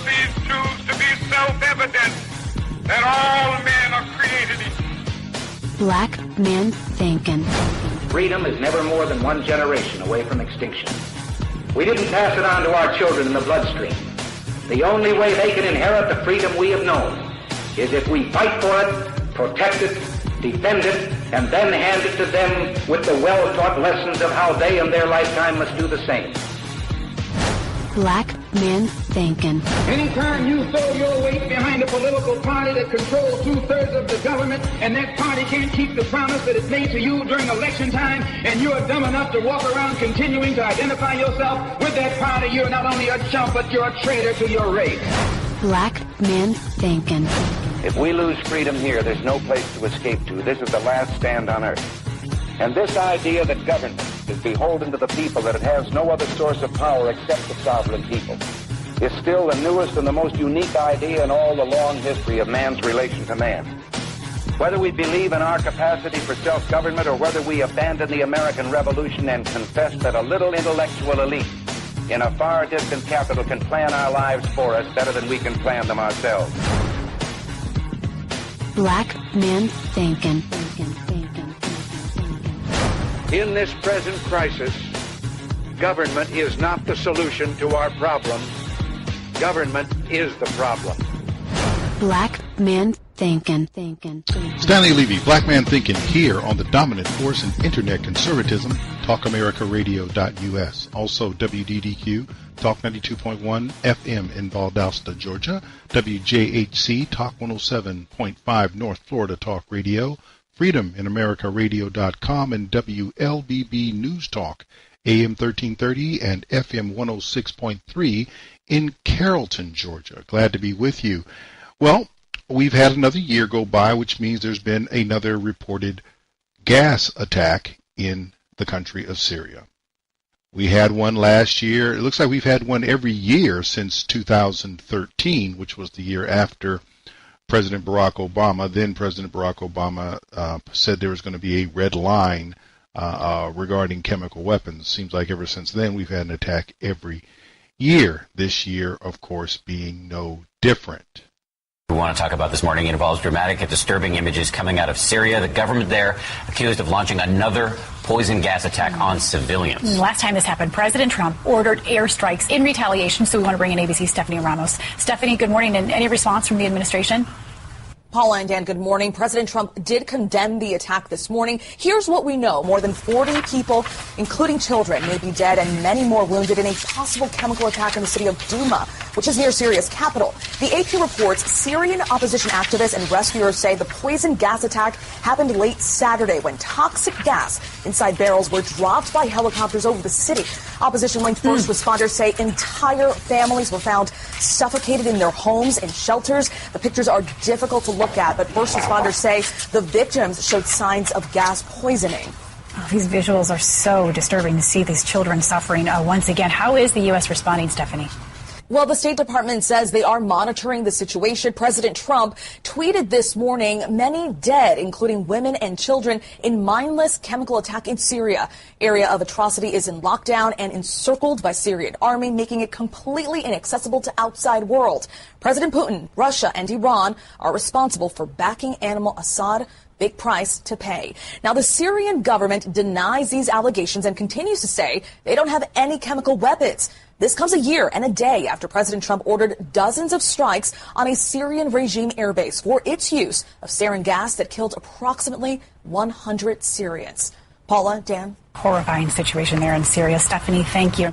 hold these truths to be self-evident, that all men are created equal. Black Man Thinking. Freedom is never more than one generation away from extinction. We didn't pass it on to our children in the bloodstream. The only way they can inherit the freedom we have known is if we fight for it, protect it, defend it, and then hand it to them with the well-taught lessons of how they in their lifetime must do the same. Black Man Thinking. Anytime you throw your weight behind a political party that controls 2/3 of the government, and that party can't keep the promise that it made to you during election time, and you are dumb enough to walk around continuing to identify yourself with that party, you're not only a chump, but you're a traitor to your race. Black Man Thinking. If we lose freedom here, there's no place to escape to. This is the last stand on earth. And this idea that government is beholden to the people, that it has no other source of power except the sovereign people, is still the newest and the most unique idea in all the long history of man's relation to man. Whether we believe in our capacity for self-government or whether we abandon the American Revolution and confess that a little intellectual elite in a far distant capital can plan our lives for us better than we can plan them ourselves. Black Man Thinking. In this present crisis, government is not the solution to our problems. Government is the problem. Black Man Thinking. Stanley Levy, Black Man Thinking, here on the dominant force in internet conservatism, TalkAmericaRadio.us. Also WDDQ, Talk 92.1 FM in Valdosta, Georgia. WJHC, Talk 107.5 North Florida Talk Radio. FreedomInAmericaRadio.com and WLBB News Talk, AM 1330 and FM 106.3 in Carrollton, Georgia. Glad to be with you. Well, we've had another year go by, which means there's been another reported gas attack in the country of Syria. We had one last year. It looks like we've had one every year since 2013, which was the year after President Barack Obama, then President Barack Obama, said there was going to be a red line regarding chemical weapons. Seems like ever since then we've had an attack every year. This year, of course, being no different. We want to talk about this morning. It involves dramatic and disturbing images coming out of Syria. The government there accused of launching another poison gas attack on civilians. Last time this happened, President Trump ordered airstrikes in retaliation. So we want to bring in ABC's Stephanie Ramos. Stephanie, good morning. And any response from the administration? Paula and Dan, good morning. President Trump did condemn the attack this morning. Here's what we know. More than 40 people, including children, may be dead and many more wounded in a possible chemical attack in the city of Douma, which is near Syria's capital. The AP reports Syrian opposition activists and rescuers say the poison gas attack happened late Saturday when toxic gas inside barrels were dropped by helicopters over the city. Opposition-linked first responders say entire families were found suffocated in their homes and shelters. The pictures are difficult to look at, but first responders say the victims showed signs of gas poisoning. Oh, these visuals are so disturbing to see these children suffering once again. How is the U.S. responding, Stephanie? Well, the State Department says they are monitoring the situation. President Trump tweeted this morning, many dead, including women and children, in mindless chemical attack in Syria. Area of atrocity is in lockdown and encircled by Syrian army, making it completely inaccessible to outside world. President Putin, Russia, and Iran are responsible for backing Animal Assad. Big price to pay. Now, the Syrian government denies these allegations and continues to say they don't have any chemical weapons. This comes a year and a day after President Trump ordered dozens of strikes on a Syrian regime airbase for its use of sarin gas that killed approximately 100 Syrians. Paula, Dan? Horrifying situation there in Syria. Stephanie, thank you.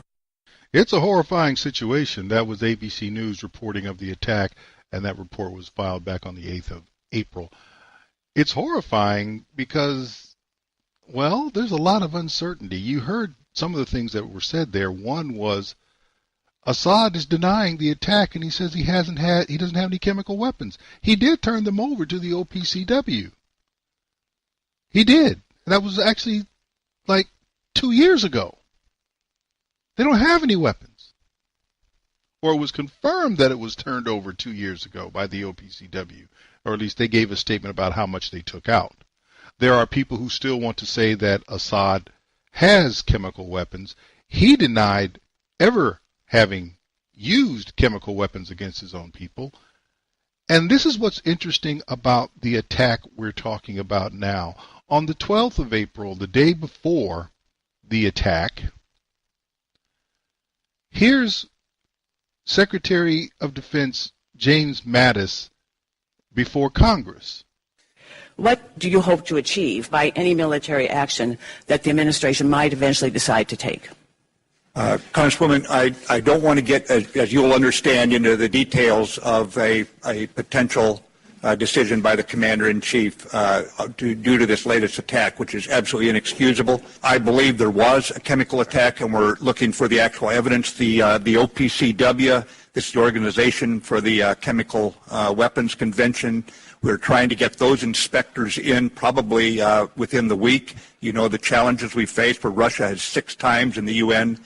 It's a horrifying situation. That was ABC News reporting of the attack, and that report was filed back on the 8th of April. It's horrifying because, well, there's a lot of uncertainty. You heard some of the things that were said there. One was Assad is denying the attack, and he says he doesn't have any chemical weapons. He did turn them over to the OPCW. He did. That was actually like 2 years ago. They don't have any weapons. Or it was confirmed that it was turned over 2 years ago by the OPCW. Or at least they gave a statement about how much they took out. There are people who still want to say that Assad has chemical weapons. He denied ever having used chemical weapons against his own people. And this is what's interesting about the attack we're talking about now. On the 12th of April, the day before the attack, here's Secretary of Defense James Mattis before Congress. What do you hope to achieve by any military action that the administration might eventually decide to take? Congresswoman, I don't want to get, as you'll understand, into the details of a potential decision by the Commander-in-Chief due to this latest attack, which is absolutely inexcusable. I believe there was a chemical attack, and we're looking for the actual evidence. The OPCW, this is the Organization for the Chemical Weapons Convention. We're trying to get those inspectors in probably within the week. You know the challenges we face, where Russia has 6 times in the UN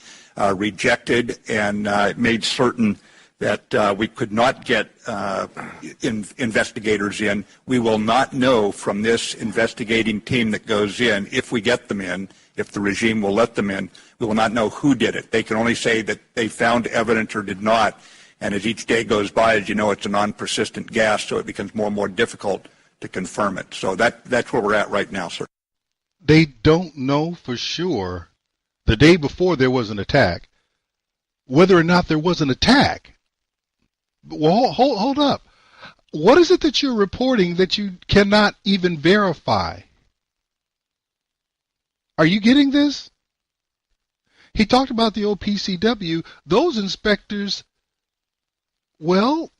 rejected and made certain that we could not get investigators in. We will not know from this investigating team that goes in, if we get them in, if the regime will let them in, we will not know who did it. They can only say that they found evidence or did not. And as each day goes by, as you know, it's a non-persistent gas, so it becomes more and more difficult to confirm it. So that's where we're at right now, sir. They don't know for sure, the day before there was an attack, whether or not there was an attack. Well, hold up. What is it that you're reporting that you cannot even verify? Are you getting this? He talked about the OPCW. Those inspectors, well,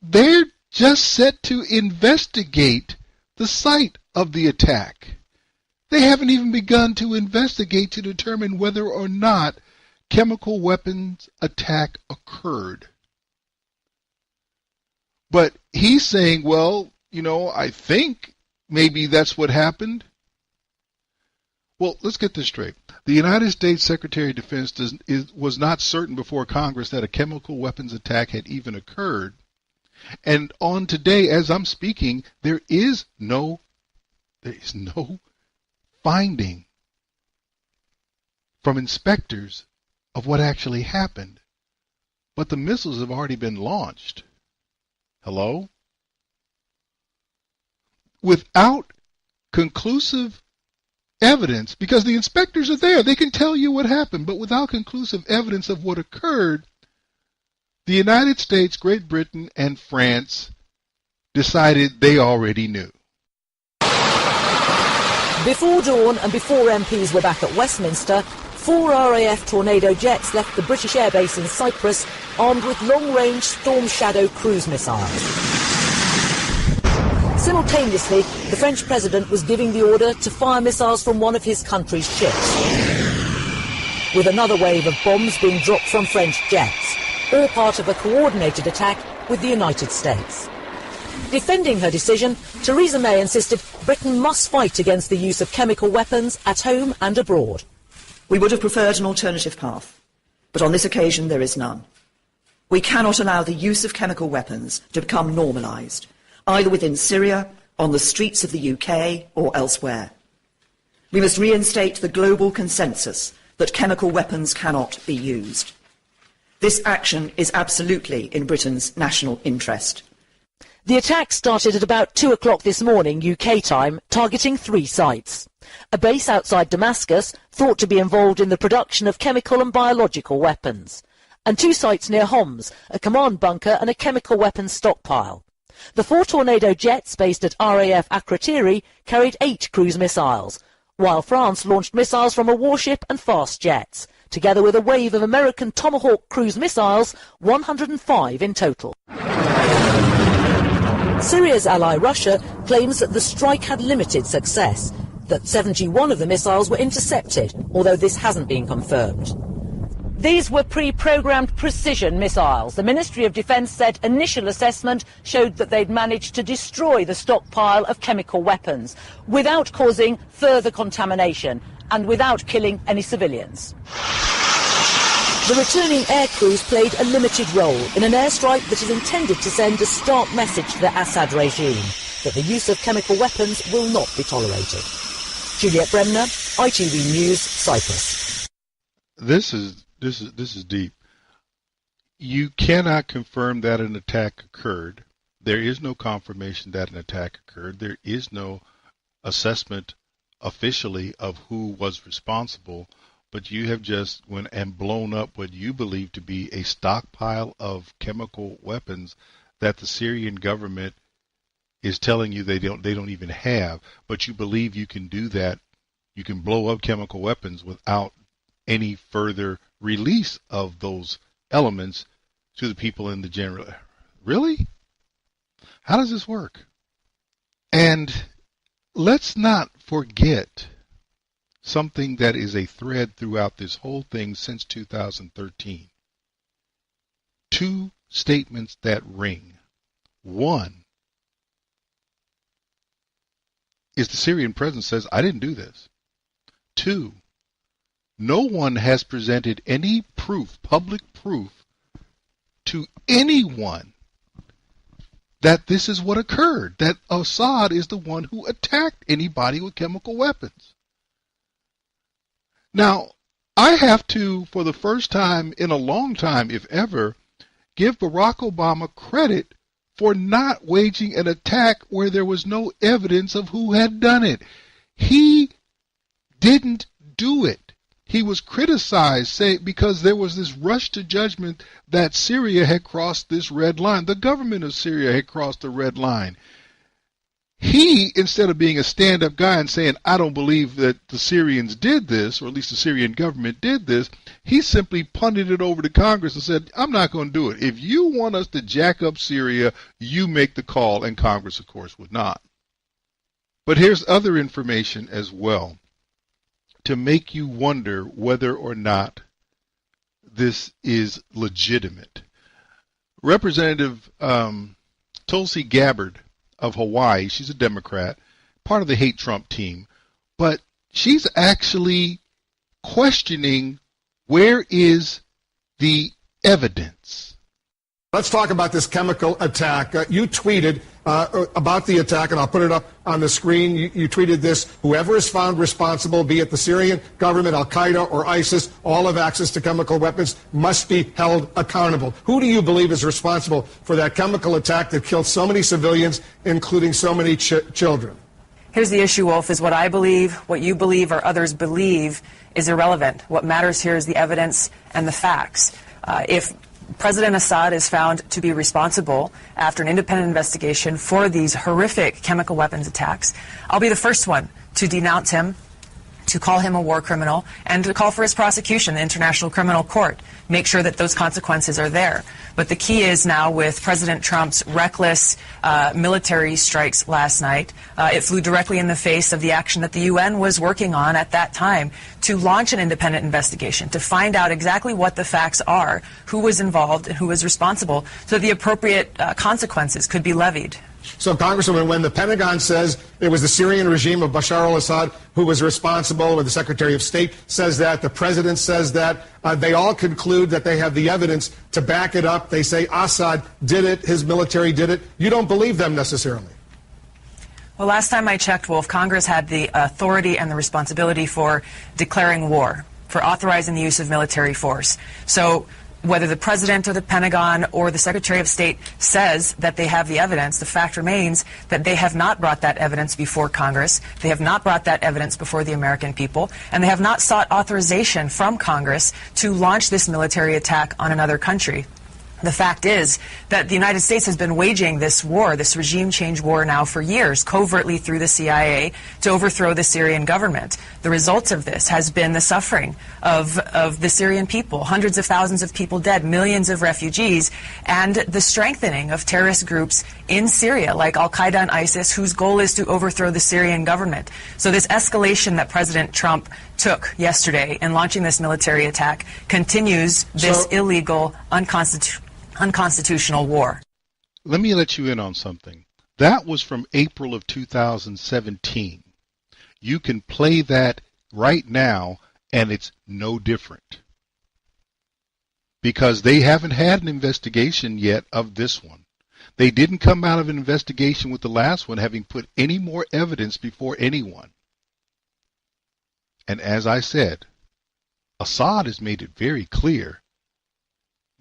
they're just set to investigate the site of the attack. They haven't even begun to investigate to determine whether or not chemical weapons attack occurred. But he's saying, well, you know, I think maybe that's what happened. Well, let's get this straight. The United States Secretary of Defense was not certain before Congress that a chemical weapons attack had even occurred. And on today, as I'm speaking, there is no finding from inspectors of what actually happened. But the missiles have already been launched. Hello? Without conclusive evidence, because the inspectors are there, they can tell you what happened, but without conclusive evidence of what occurred, the United States, Great Britain, and France decided they already knew. Before dawn and before MPs were back at Westminster, 4 RAF Tornado jets left the British airbase in Cyprus armed with long-range Storm Shadow cruise missiles. Simultaneously, the French president was giving the order to fire missiles from one of his country's ships, with another wave of bombs being dropped from French jets, all part of a coordinated attack with the United States. Defending her decision, Theresa May insisted Britain must fight against the use of chemical weapons at home and abroad. We would have preferred an alternative path, but on this occasion there is none. We cannot allow the use of chemical weapons to become normalised, either within Syria, on the streets of the UK or elsewhere. We must reinstate the global consensus that chemical weapons cannot be used. This action is absolutely in Britain's national interest. The attack started at about 2 o'clock this morning UK time, targeting 3 sites. A base outside Damascus, thought to be involved in the production of chemical and biological weapons. And 2 sites near Homs, a command bunker and a chemical weapons stockpile. The 4 Tornado jets based at RAF Akrotiri carried 8 cruise missiles, while France launched missiles from a warship and fast jets. Together with a wave of American Tomahawk cruise missiles, 105 in total. Syria's ally Russia claims that the strike had limited success, that 71 of the missiles were intercepted, although this hasn't been confirmed. These were pre-programmed precision missiles. The Ministry of Defence said initial assessment showed that they'd managed to destroy the stockpile of chemical weapons without causing further contamination and without killing any civilians. The returning air crews played a limited role in an airstrike that is intended to send a stark message to the Assad regime that the use of chemical weapons will not be tolerated. Juliet Bremner, ITV News, Cyprus. This is This is deep. You cannot confirm that an attack occurred. There is no confirmation that an attack occurred. There is no assessment officially of who was responsible, but you have just went and blown up what you believe to be a stockpile of chemical weapons that the Syrian government is telling you they don't even have, but you believe you can do that. You can blow up chemical weapons without any further release of those elements to the people in the general. Really? How does this work? And let's not forget something that is a thread throughout this whole thing since 2013. Two statements that ring. One is the Syrian president says, I didn't do this. Two, no one has presented any proof, public proof, to anyone that this is what occurred, that Assad is the one who attacked anybody with chemical weapons. Now, I have to, for the first time in a long time, if ever, give Barack Obama credit for not waging an attack where there was no evidence of who had done it. He didn't do it. He was criticized because there was this rush to judgment that Syria had crossed this red line. The government of Syria had crossed the red line. He, instead of being a stand-up guy and saying, I don't believe that the Syrians did this, or at least the Syrian government did this, he simply punted it over to Congress and said, I'm not going to do it. If you want us to jack up Syria, you make the call, and Congress, of course, would not. But here's other information as well to make you wonder whether or not this is legitimate. Representative Tulsi Gabbard of Hawaii, she's a Democrat, part of the Hate Trump team, but she's actually questioning where is the evidence. Let's talk about this chemical attack. You tweeted about the attack, and I'll put it up on the screen. You tweeted this: whoever is found responsible, be it the Syrian government, Al-Qaeda, or ISIS, all have access to chemical weapons, must be held accountable. Who do you believe is responsible for that chemical attack that killed so many civilians, including so many children? Here's the issue, Wolf, is what I believe, what you believe, or others believe is irrelevant. What matters here is the evidence and the facts. If President Assad is found to be responsible after an independent investigation for these horrific chemical weapons attacks, I'll be the first one to denounce him, to call him a war criminal, and to call for his prosecution in the International Criminal Court. Make sure that those consequences are there. But the key is now, with President Trump's reckless military strikes last night, it flew directly in the face of the action that the UN was working on at that time to launch an independent investigation, to find out exactly what the facts are, who was involved and who was responsible, so the appropriate consequences could be levied. So, Congresswoman, when the Pentagon says it was the Syrian regime of Bashar al-Assad who was responsible, or the Secretary of State says that, the President says that, they all conclude that they have the evidence to back it up. They say Assad did it, his military did it. You don't believe them necessarily. Well, last time I checked, Wolf, Congress had the authority and the responsibility for declaring war, for authorizing the use of military force. So whether the President or the Pentagon or the Secretary of State says that they have the evidence, the fact remains that they have not brought that evidence before Congress. They have not brought that evidence before the American people, and they have not sought authorization from Congress to launch this military attack on another country. The fact is that the United States has been waging this war, this regime change war now for years, covertly through the CIA to overthrow the Syrian government. The result of this has been the suffering of the Syrian people, hundreds of thousands of people dead, millions of refugees, and the strengthening of terrorist groups in Syria like Al-Qaeda and ISIS, whose goal is to overthrow the Syrian government. So this escalation that President Trump took yesterday in launching this military attack continues this illegal, unconstitutional war. Let me let you in on something. That was from April of 2017. You can play that right now, and it's no different. Because they haven't had an investigation yet of this one. They didn't come out of an investigation with the last one having put any more evidence before anyone. And as I said, Assad has made it very clear,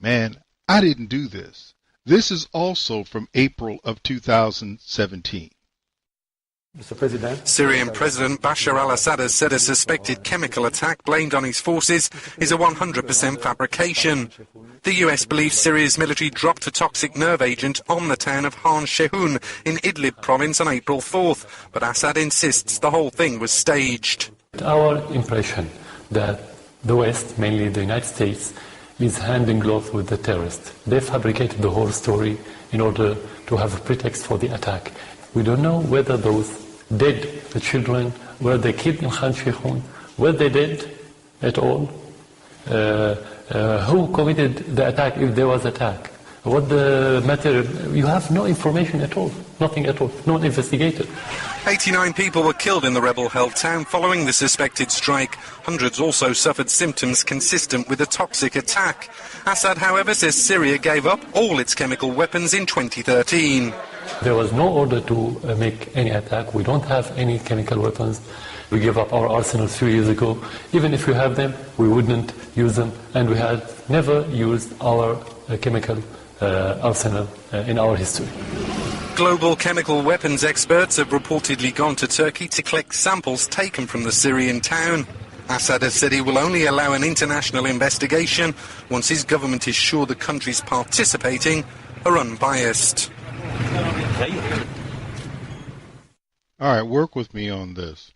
man, I didn't do this. This is also from April of 2017. Mr. President. Syrian President Bashar al-Assad has said a suspected chemical attack blamed on his forces is a 100% fabrication. The US believes Syria's military dropped a toxic nerve agent on the town of Khan Sheikhoun in Idlib province on April 4th, but Assad insists the whole thing was staged. Our impression that the West, mainly the United States, is hand in glove with the terrorists. They fabricated the whole story in order to have a pretext for the attack. We don't know whether those dead, the children, were they killed in Khan Sheikhoun, were they dead at all, who committed the attack if there was attack, what the material, you have no information at all, nothing at all, no investigated. 89 people were killed in the rebel-held town following the suspected strike. Hundreds also suffered symptoms consistent with a toxic attack. Assad, however, says Syria gave up all its chemical weapons in 2013. There was no order to make any attack. We don't have any chemical weapons. We gave up our arsenal 3 years ago. Even if we have them, we wouldn't use them, and we had never used our chemical arsenal in our history. Global chemical weapons experts have reportedly gone to Turkey to collect samples taken from the Syrian town. Assad has said he will only allow an international investigation once his government is sure the countries participating are unbiased. All right, work with me on this.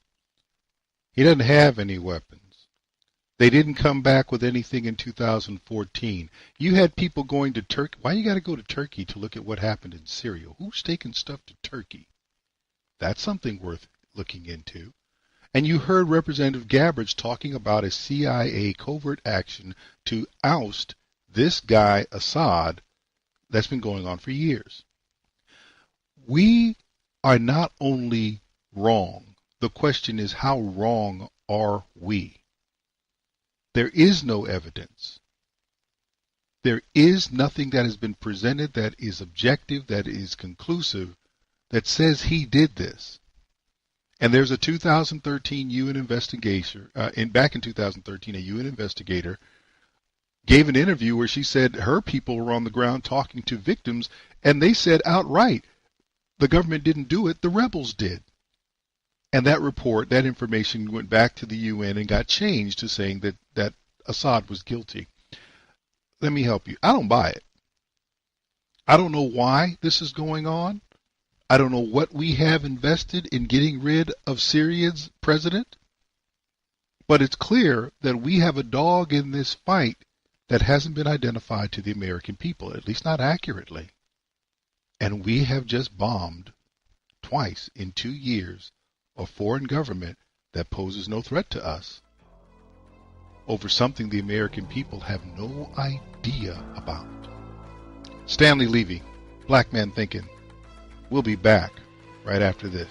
He doesn't have any weapons. They didn't come back with anything in 2014. You had people going to Turkey. Why you got to go to Turkey to look at what happened in Syria? Who's taking stuff to Turkey? That's something worth looking into. And you heard Representative Gabbard talking about a CIA covert action to oust this guy, Assad, that's been going on for years. We are not only wrong. The question is, how wrong are we? There is no evidence. There is nothing that has been presented that is objective, that is conclusive, that says he did this. And there's a 2013 UN investigator, back in 2013, a UN investigator gave an interview where she said her people were on the ground talking to victims, and they said outright, the government didn't do it, the rebels did. And that report, that information went back to the UN and got changed to saying that Assad was guilty. Let me help you. I don't buy it. I don't know why this is going on. I don't know what we have invested in getting rid of Syria's president. But it's clear that we have a dog in this fight that hasn't been identified to the American people, at least not accurately. And we have just bombed twice in 2 years a foreign government that poses no threat to us over something the American people have no idea about. Stanley Levy, Black Man Thinking. We'll be back right after this.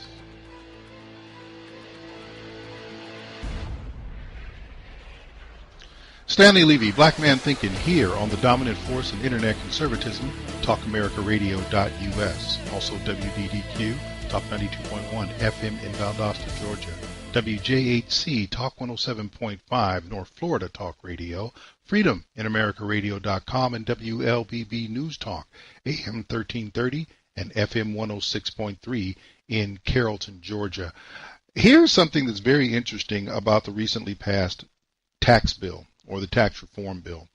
Stanley Levy, Black Man Thinking, here on the dominant force in internet conservatism, TalkAmericaRadio.us, also WDDQ, Talk 92.1 FM in Valdosta, Georgia, WJHC Talk 107.5 North Florida Talk Radio, Freedom in AmericaRadio.com, and WLBB News Talk AM 1330 and FM 106.3 in Carrollton, Georgia. Here's something that's very interesting about the recently passed tax bill, or the tax reform bill.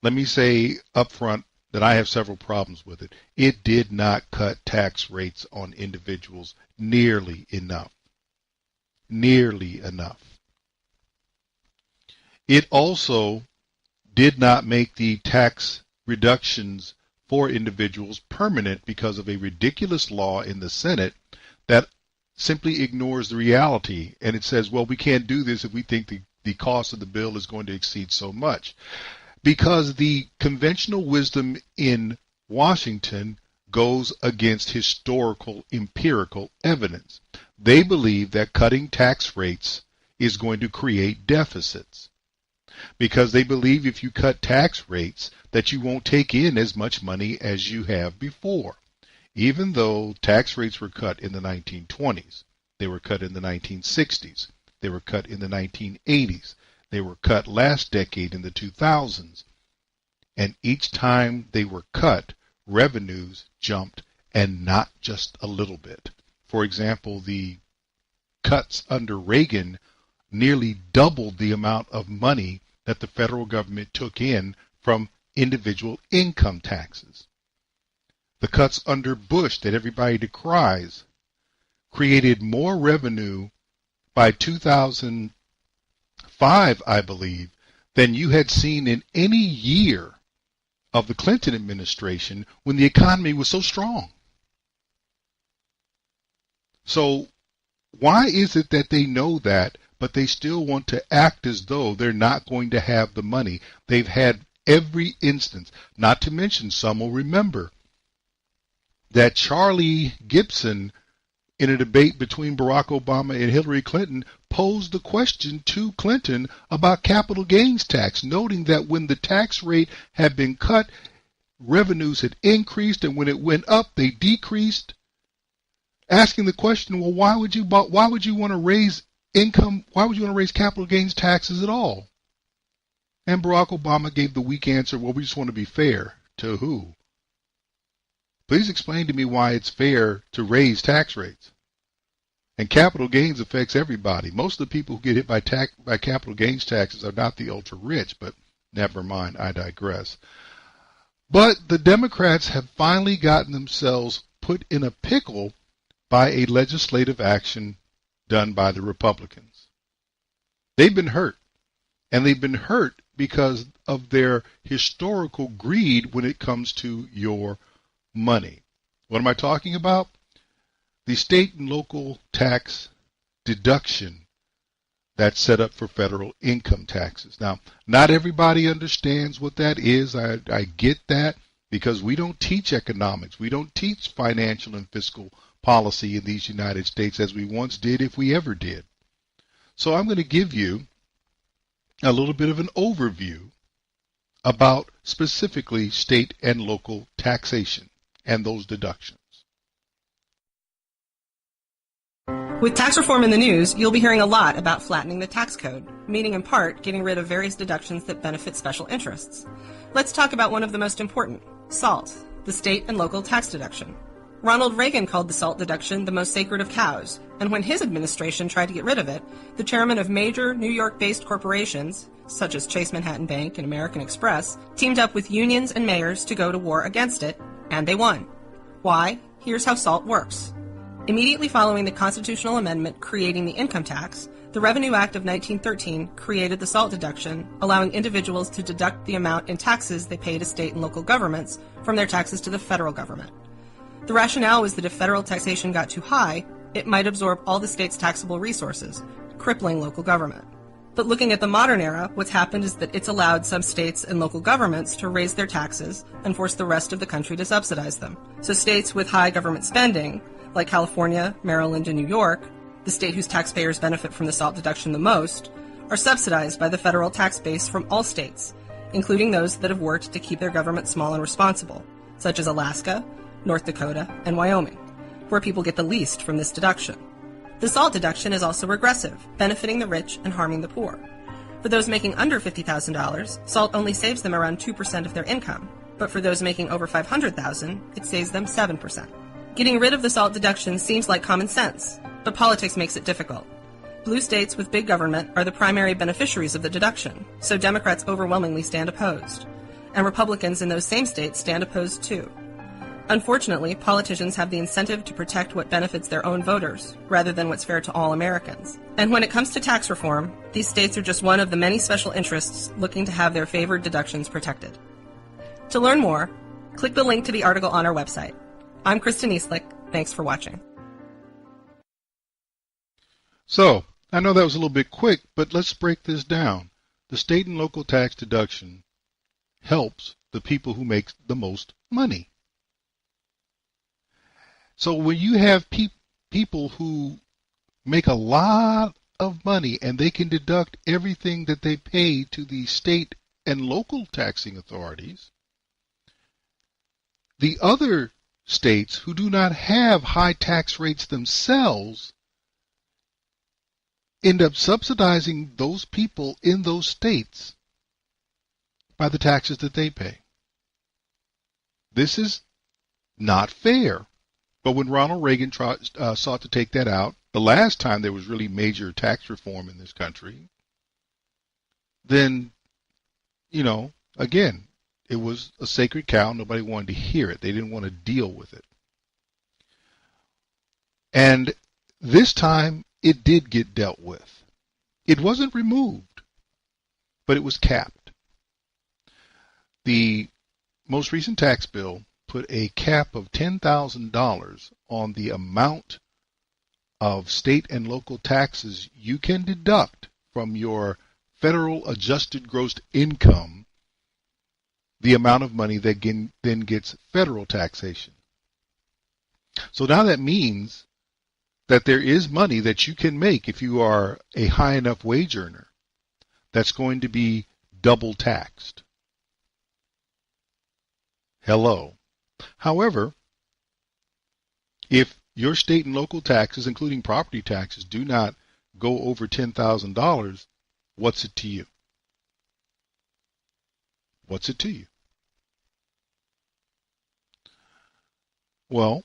Let me say up front that I have several problems with it. It did not cut tax rates on individuals nearly enough. Nearly enough. It also did not make the tax reductions for individuals permanent because of a ridiculous law in the Senate that simply ignores the reality. And it says, well, we can't do this if we think the cost of the bill is going to exceed so much. Because the conventional wisdom in Washington goes against historical, empirical evidence. They believe that cutting tax rates is going to create deficits. Because they believe if you cut tax rates that you won't take in as much money as you have before. Even though tax rates were cut in the 1920s, they were cut in the 1960s, they were cut in the 1980s, They were cut last decade in the 2000s. And each time they were cut, revenues jumped, and not just a little bit. For example, the cuts under Reagan nearly doubled the amount of money that the federal government took in from individual income taxes. The cuts under Bush that everybody decries created more revenue by 2005, I believe, than you had seen in any year of the Clinton administration when the economy was so strong. So why is it that they know that, but they still want to act as though they're not going to have the money? They've had every instance, not to mention some will remember that Charlie Gibson, in a debate between Barack Obama and Hillary Clinton, posed the question to Clinton about capital gains tax, noting that when the tax rate had been cut, revenues had increased, and when it went up, they decreased. Asking the question, well, why would you want to raise income? Why would you want to raise capital gains taxes at all? And Barack Obama gave the weak answer, well, we just want to be fair. To who? Please explain to me why it's fair to raise tax rates. And capital gains affects everybody. Most of the people who get hit by capital gains taxes are not the ultra rich, but never mind, I digress. But the Democrats have finally gotten themselves put in a pickle by a legislative action done by the Republicans. They've been hurt, and they've been hurt because of their historical greed when it comes to your money. What am I talking about? The state and local tax deduction that's set up for federal income taxes. Now, not everybody understands what that is. I get that, because we don't teach economics. We don't teach financial and fiscal policy in these United States as we once did, if we ever did. So I'm going to give you a little bit of an overview about specifically state and local taxation and those deductions. With tax reform in the news, you'll be hearing a lot about flattening the tax code, meaning in part getting rid of various deductions that benefit special interests. Let's talk about one of the most important, SALT, the state and local tax deduction. Ronald Reagan called the SALT deduction the most sacred of cows, and when his administration tried to get rid of it, the chairman of major New York-based corporations, such as Chase Manhattan Bank and American Express, teamed up with unions and mayors to go to war against it, and they won. Why? Here's how SALT works. Immediately following the constitutional amendment creating the income tax, the Revenue Act of 1913 created the SALT deduction, allowing individuals to deduct the amount in taxes they pay to state and local governments from their taxes to the federal government. The rationale was that if federal taxation got too high, it might absorb all the state's taxable resources, crippling local government. But looking at the modern era, what's happened is that it's allowed some states and local governments to raise their taxes and force the rest of the country to subsidize them. So states with high government spending, like California, Maryland, and New York, the state whose taxpayers benefit from the SALT deduction the most, are subsidized by the federal tax base from all states, including those that have worked to keep their government small and responsible, such as Alaska, North Dakota, and Wyoming, where people get the least from this deduction. The SALT deduction is also regressive, benefiting the rich and harming the poor. For those making under $50,000, SALT only saves them around 2% of their income, but for those making over $500,000, it saves them 7%. Getting rid of the SALT deduction seems like common sense, but politics makes it difficult. Blue states with big government are the primary beneficiaries of the deduction, so Democrats overwhelmingly stand opposed, and Republicans in those same states stand opposed too. Unfortunately, politicians have the incentive to protect what benefits their own voters, rather than what's fair to all Americans. And when it comes to tax reform, these states are just one of the many special interests looking to have their favored deductions protected. To learn more, click the link to the article on our website. I'm Kristen Eastlick. Thanks for watching. So, I know that was a little bit quick, but let's break this down. The state and local tax deduction helps the people who make the most money. So when you have people who make a lot of money and they can deduct everything that they pay to the state and local taxing authorities, the other states who do not have high tax rates themselves end up subsidizing those people in those states by the taxes that they pay. This is not fair. But when Ronald Reagan sought to take that out, the last time there was really major tax reform in this country, then, again, it was a sacred cow. Nobody wanted to hear it. They didn't want to deal with it. And this time, it did get dealt with. It wasn't removed, but it was capped. The most recent tax bill put a cap of $10,000 on the amount of state and local taxes you can deduct from your federal adjusted gross income, the amount of money that then gets federal taxation. So now that means that there is money that you can make if you are a high enough wage earner that's going to be double taxed. Hello. However, if your state and local taxes, including property taxes, do not go over $10,000, what's it to you? What's it to you? Well,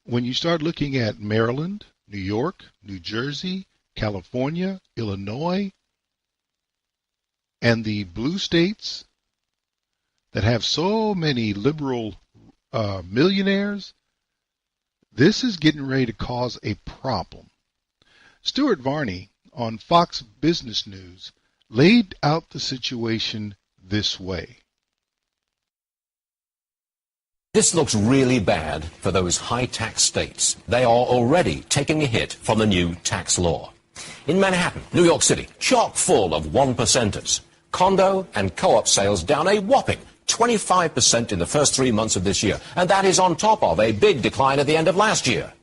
when you start looking at Maryland, New York, New Jersey, California, Illinois, and the blue states that have so many liberal millionaires, this is getting ready to cause a problem. Stuart Varney on Fox Business News laid out the situation this way. This looks really bad for those high-tax states. They are already taking a hit from the new tax law. In Manhattan, New York City, chock full of one-percenters. Condo and co-op sales down a whopping 25% in the first 3 months of this year, and that is on top of a big decline at the end of last year.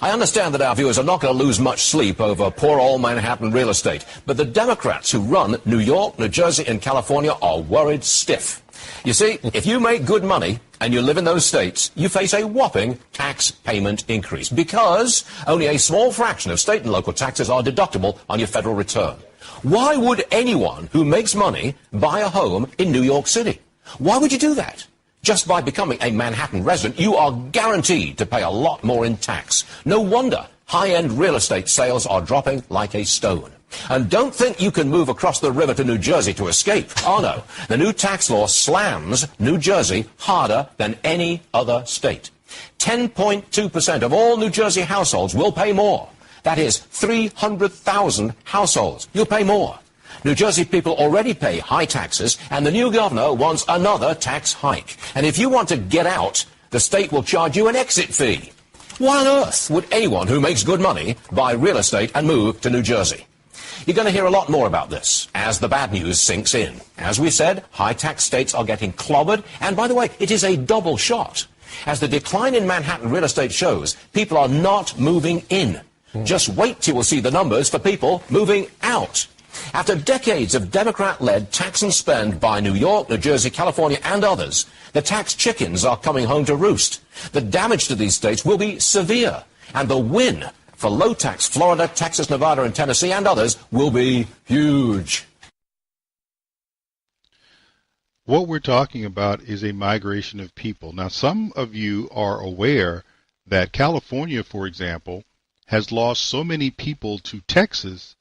I understand that our viewers are not going to lose much sleep over poor old Manhattan real estate, but the Democrats who run New York, New Jersey, and California are worried stiff. You see, if you make good money and you live in those states, you face a whopping tax payment increase because only a small fraction of state and local taxes are deductible on your federal return. Why would anyone who makes money buy a home in New York City? Why would you do that? Just by becoming a Manhattan resident, you are guaranteed to pay a lot more in tax. No wonder high-end real estate sales are dropping like a stone. And don't think you can move across the river to New Jersey to escape. Oh no, the new tax law slams New Jersey harder than any other state. 10.2% of all New Jersey households will pay more. That is 300,000 households. You'll pay more. New Jersey people already pay high taxes, and the new governor wants another tax hike. And if you want to get out, the state will charge you an exit fee. Why on earth would anyone who makes good money buy real estate and move to New Jersey? You're going to hear a lot more about this as the bad news sinks in. As we said, high-tax states are getting clobbered, and by the way, it is a double shot. As the decline in Manhattan real estate shows, people are not moving in. Just wait till you will see the numbers for people moving out. After decades of Democrat-led tax and spend by New York, New Jersey, California, and others, the tax chickens are coming home to roost. The damage to these states will be severe, and the win for low-tax Florida, Texas, Nevada, and Tennessee, and others will be huge. What we're talking about is a migration of people. Now, some of you are aware that California, for example, has lost so many people to Texas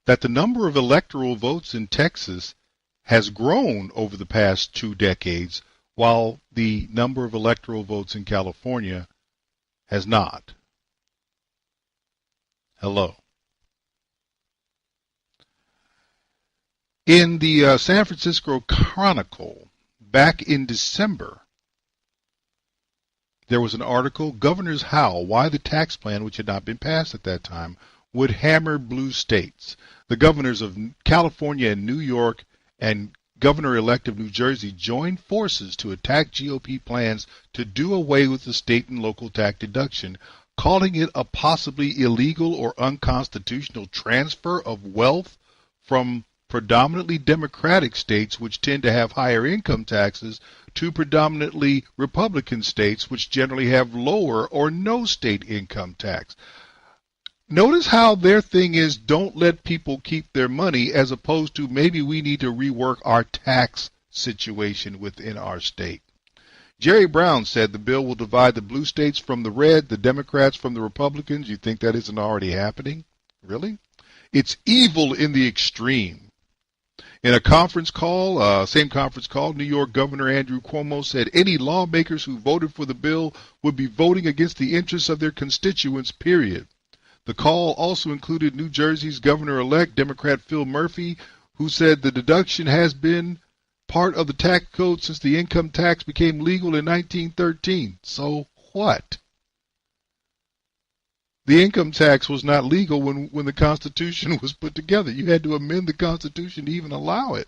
that the number of electoral votes in Texas has grown over the past 2 decades, while the number of electoral votes in California has not. Hello. In the San Francisco Chronicle, back in December, there was an article, Governors Howl, Why the Tax Plan, which had not been passed at that time, would hammer blue states. The governors of California and New York and Governor-elect of New Jersey joined forces to attack GOP plans to do away with the state and local tax deduction, calling it a possibly illegal or unconstitutional transfer of wealth from predominantly Democratic states, which tend to have higher income taxes, to predominantly Republican states, which generally have lower or no state income tax. Notice how their thing is don't let people keep their money, as opposed to maybe we need to rework our tax situation within our state. Jerry Brown said the bill will divide the blue states from the red, the Democrats from the Republicans. You think that isn't already happening? Really? It's evil in the extreme. In a conference call, same conference call, New York Governor Andrew Cuomo said any lawmakers who voted for the bill would be voting against the interests of their constituents, period. The call also included New Jersey's governor-elect, Democrat Phil Murphy, who said the deduction has been part of the tax code since the income tax became legal in 1913. So what? The income tax was not legal when the Constitution was put together. You had to amend the Constitution to even allow it.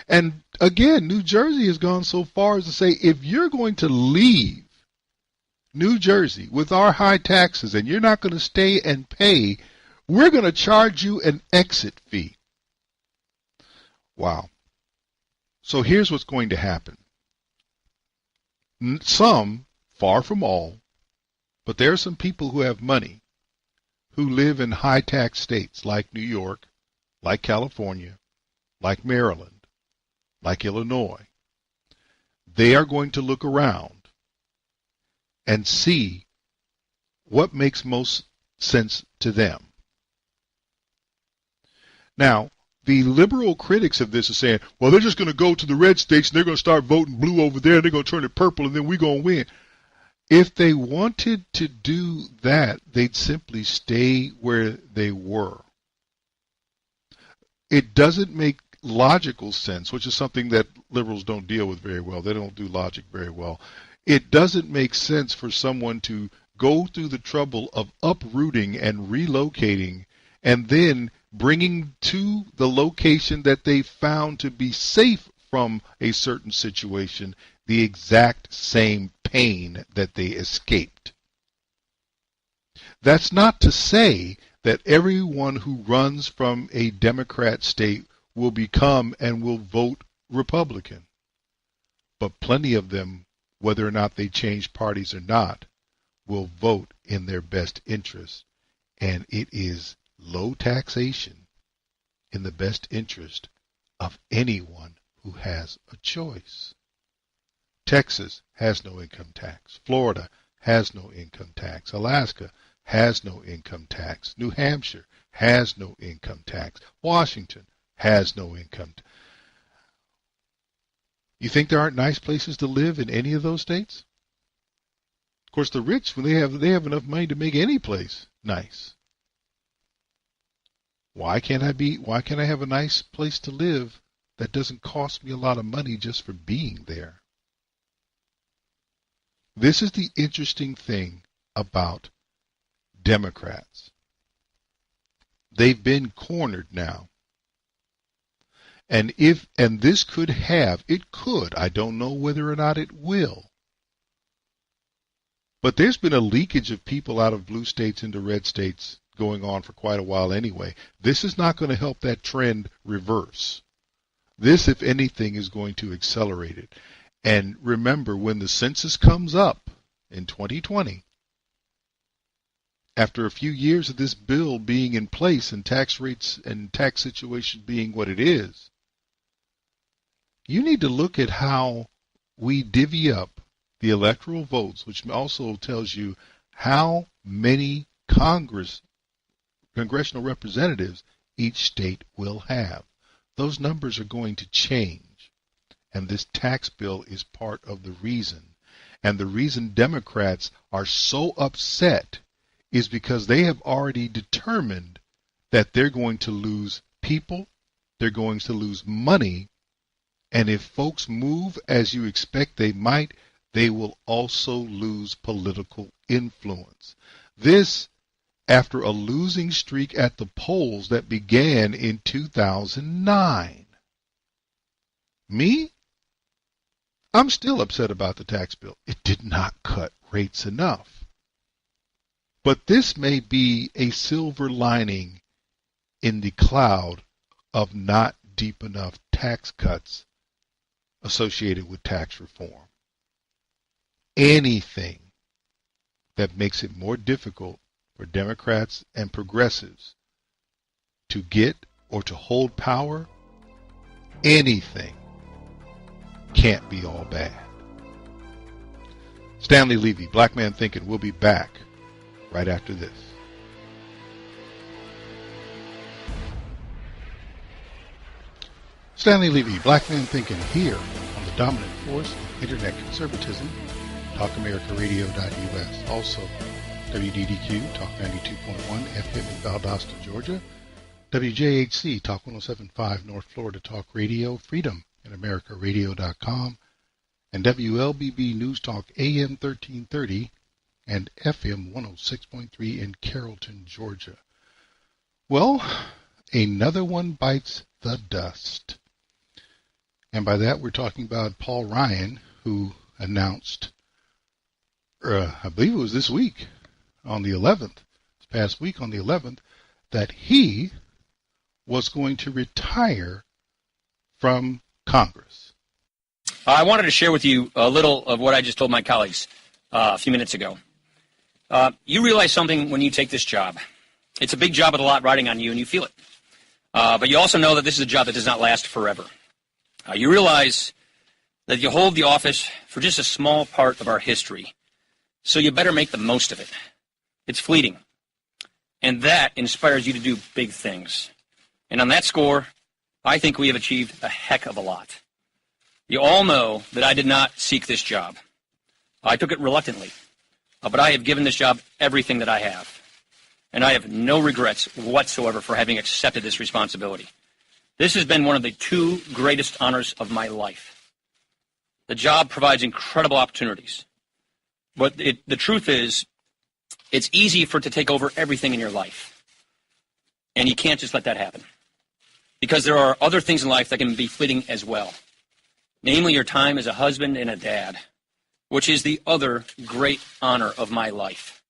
And again, New Jersey has gone so far as to say, if you're going to leave New Jersey with our high taxes and you're not going to stay and pay, we're going to charge you an exit fee. Wow. So here's what's going to happen. Some, far from all, but there are some people who have money who live in high tax states like New York, like California, like Maryland, like Illinois. They are going to look around and see what makes most sense to them. Now, the liberal critics of this are saying, well, they're just going to go to the red states and they're going to start voting blue over there and they're going to turn it purple and then we're going to win. If they wanted to do that, they'd simply stay where they were. It doesn't make logical sense, which is something that liberals don't deal with very well. They don't do logic very well. It doesn't make sense for someone to go through the trouble of uprooting and relocating and then bringing to the location that they found to be safe from a certain situation the exact same pain that they escaped. That's not to say that everyone who runs from a Democrat state will become and will vote Republican. But plenty of them, whether or not they change parties or not, will vote in their best interest. And it is low taxation in the best interest of anyone who has a choice. Texas has no income tax. Florida has no income tax. Alaska has no income tax. New Hampshire has no income tax. Washington has no income tax. You think there aren't nice places to live in any of those states? Of course, the rich, when they have enough money to make any place nice. Why can't I have a nice place to live that doesn't cost me a lot of money just for being there? This is the interesting thing about Democrats. They've been cornered now. And this could, I don't know whether or not it will. But there's been a leakage of people out of blue states into red states going on for quite a while anyway. This is not going to help that trend reverse. This, if anything, is going to accelerate it. And remember, when the census comes up in 2020, after a few years of this bill being in place and tax rates and tax situation being what it is, you need to look at how we divvy up the electoral votes, which also tells you how many congressional representatives each state will have. Those numbers are going to change. And this tax bill is part of the reason. And the reason Democrats are so upset is because they have already determined that they're going to lose people, they're going to lose money, and if folks move as you expect they might, they will also lose political influence. This, after a losing streak at the polls that began in 2009. Me? I'm still upset about the tax bill. It did not cut rates enough. But this may be a silver lining in the cloud of not deep enough tax cuts associated with tax reform. Anything that makes it more difficult for Democrats and progressives to get or to hold power, anything can't be all bad. Stanley Levy, Black Man Thinking, will be back right after this. Stanley Levy, Black Man Thinking, here on the dominant force of internet conservatism, TalkAmericaRadio.us. Also, WDDQ, Talk 92.1 FM in Valdosta, Georgia. WJHC, Talk 107.5 North Florida Talk Radio, Freedom in AmericaRadio.com, and WLBB News Talk AM 1330 and FM 106.3 in Carrollton, Georgia. Well, another one bites the dust. And by that, we're talking about Paul Ryan, who announced, I believe it was this week, on the 11th, this past week on the 11th, that he was going to retire from Congress. I wanted to share with you a little of what I just told my colleagues a few minutes ago. You realize something when you take this job. It's a big job with a lot riding on you, and you feel it. But you also know that this is a job that does not last forever. You realize that you hold the office for just a small part of our history, so you better make the most of it. It's fleeting, and that inspires you to do big things. And on that score, I think we have achieved a heck of a lot. You all know that I did not seek this job. I took it reluctantly, but I have given this job everything that I have, and I have no regrets whatsoever for having accepted this responsibility. This has been one of the two greatest honors of my life. The job provides incredible opportunities, but the truth is, it's easy for it to take over everything in your life, and you can't just let that happen, because there are other things in life that can be fleeting as well, namely your time as a husband and a dad, which is the other great honor of my life.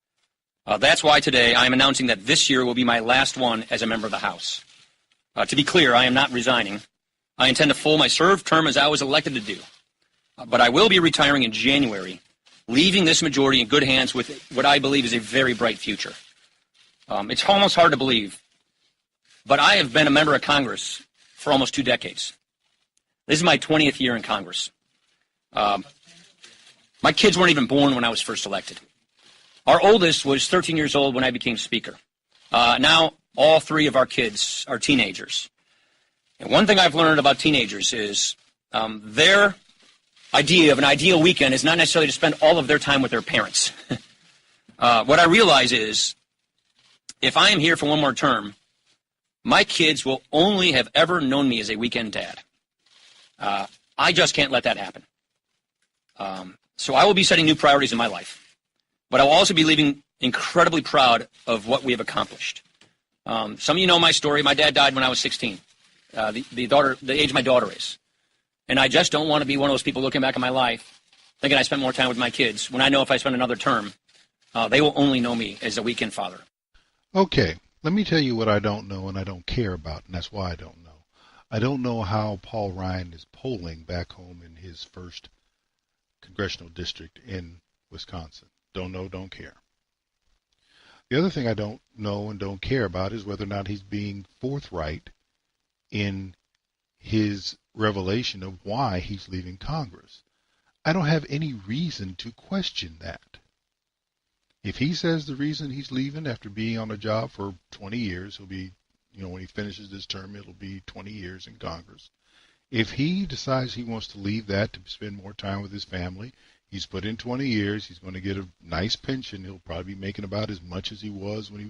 That's why today I am announcing that this year will be my last one as a member of the House. To be clear, I am not resigning. I intend to full my served term as I was elected to do. But I will be retiring in January, leaving this majority in good hands with what I believe is a very bright future. It's almost hard to believe, but I have been a member of Congress for almost 2 decades. This is my 20th year in Congress. My kids weren't even born when I was first elected. Our oldest was 13 years old when I became Speaker. Now, all 3 of our kids are teenagers. And one thing I've learned about teenagers is their idea of an ideal weekend is not necessarily to spend all of their time with their parents. What I realize is, if I am here for one more term, my kids will only have ever known me as a weekend dad. I just can't let that happen. So I will be setting new priorities in my life. But I will also be leaving incredibly proud of what we have accomplished. Some of you know my story. My dad died when I was 16, the age my daughter is. And I just don't want to be one of those people looking back on my life thinking I spent more time with my kids when I know if I spend another term, they will only know me as a weekend father. Okay, let me tell you what I don't know and I don't care about, and that's why I don't know. I don't know how Paul Ryan is polling back home in his first congressional district in Wisconsin. Don't know, don't care. The other thing I don't know and don't care about is whether or not he's being forthright in his revelation of why he's leaving Congress. I don't have any reason to question that. If he says the reason he's leaving after being on a job for 20 years, he'll be, when he finishes this term, it'll be 20 years in Congress. If he decides he wants to leave that to spend more time with his family, he's put in 20 years, he's going to get a nice pension. He'll probably be making about as much as he was when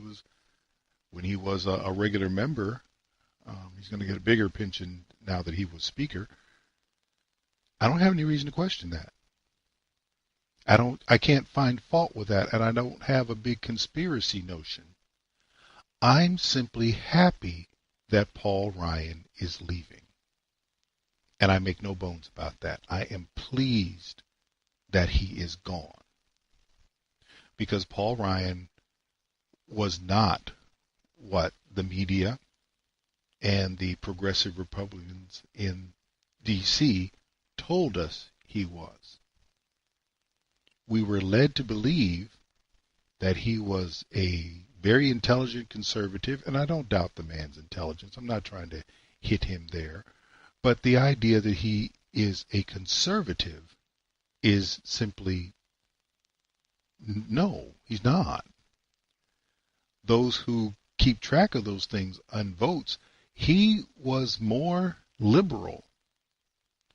he was a regular member. He's going to get a bigger pension now that he was Speaker. I don't have any reason to question that. I can't find fault with that, and I don't have a big conspiracy notion. I'm simply happy that Paul Ryan is leaving. And I make no bones about that. I am pleased that he is gone. Because Paul Ryan was not what the media and the progressive Republicans in D.C. told us he was. We were led to believe that he was a very intelligent conservative, and I don't doubt the man's intelligence. I'm not trying to hit him there. But the idea that he is a conservative is simply no, he's not. Those who keep track of those things on votes, he was more liberal,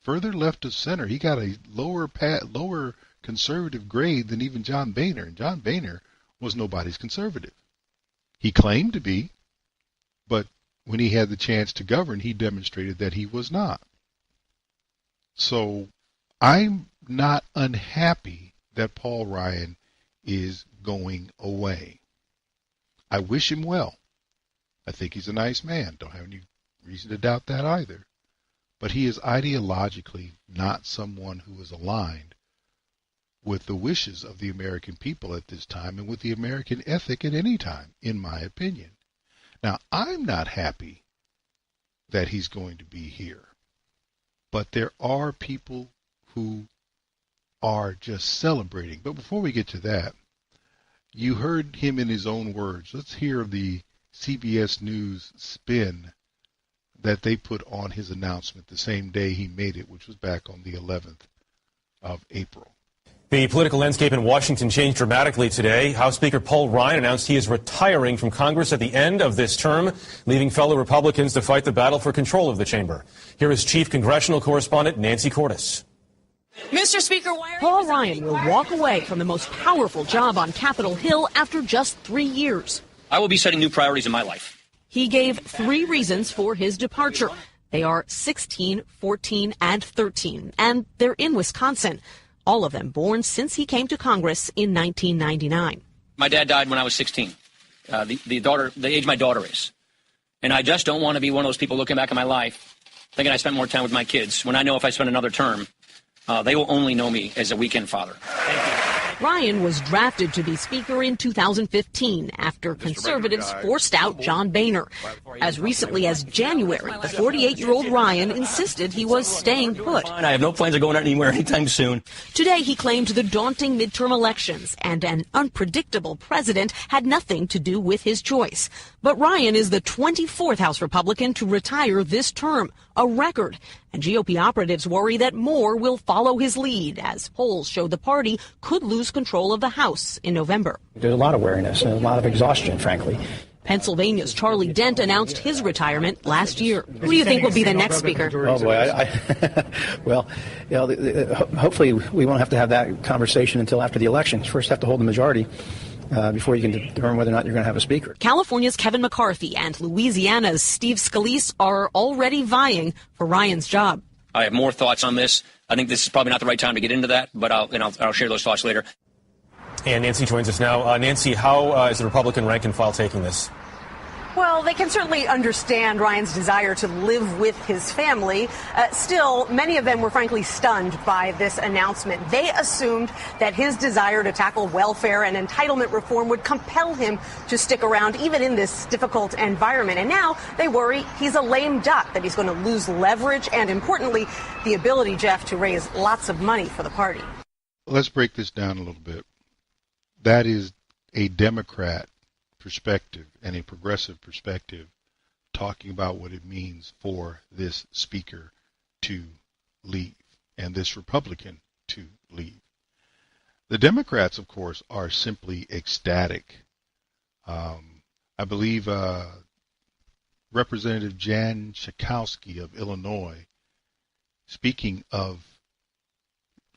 further left of center. He got a lower conservative grade than even John Boehner, and John Boehner was nobody's conservative. He claimed to be, but when he had the chance to govern, he demonstrated that he was not. So I'm not unhappy that Paul Ryan is going away. I wish him well. I think he's a nice man. Don't have any reason to doubt that either. But he is ideologically not someone who is aligned with the wishes of the American people at this time and with the American ethic at any time, in my opinion. Now, I'm not happy that he's going to be here. But there are people who are just celebrating. But before we get to that, you heard him in his own words. Let's hear the CBS News spin that they put on his announcement the same day he made it, which was back on the 11th of April. The political landscape in Washington changed dramatically today. House Speaker Paul Ryan announced he is retiring from Congress at the end of this term, leaving fellow Republicans to fight the battle for control of the chamber. Here is Chief Congressional Correspondent Nancy Cordes. Mr. Speaker, Paul Ryan will walk away from the most powerful job on Capitol Hill after just 3 years. I will be setting new priorities in my life. He gave 3 reasons for his departure. They are 16, 14, and 13, and they're in Wisconsin. All of them born since he came to Congress in 1999. My dad died when I was 16, the age my daughter is. And I just don't want to be one of those people looking back at my life thinking I spent more time with my kids when I know if I spend another term, they will only know me as a weekend father. Thank you. Ryan was drafted to be Speaker in 2015 after conservatives forced out John Boehner. As recently as January, the 48-year-old Ryan insisted he was staying put. I have no plans of going anywhere anytime soon. Today, he claimed the daunting midterm elections and an unpredictable president had nothing to do with his choice. But Ryan is the 24th House Republican to retire this term, a record. And GOP operatives worry that more will follow his lead, as polls show the party could lose control of the House in November. There's a lot of weariness and a lot of exhaustion, frankly. Pennsylvania's Charlie Dent announced his retirement last year. Who do you think will be the next speaker? Oh, boy. Well, hopefully we won't have to have that conversation until after the election. You first have to hold the majority before you can determine whether or not you're going to have a speaker. California's Kevin McCarthy and Louisiana's Steve Scalise are already vying for Ryan's job. I have more thoughts on this. I think this is probably not the right time to get into that, but I'll share those thoughts later. And Nancy joins us now. Nancy, how is the Republican rank and file taking this? Well, they can certainly understand Ryan's desire to live with his family. Still, many of them were frankly stunned by this announcement. They assumed that his desire to tackle welfare and entitlement reform would compel him to stick around even in this difficult environment. And now they worry he's a lame duck, that he's going to lose leverage and, importantly, the ability, Jeff, to raise lots of money for the party. Let's break this down a little bit. That is a Democrat perspective and a progressive perspective talking about what it means for this speaker to leave and this Republican to leave. The Democrats, of course, are simply ecstatic. I believe Representative Jan Schakowsky of Illinois, speaking of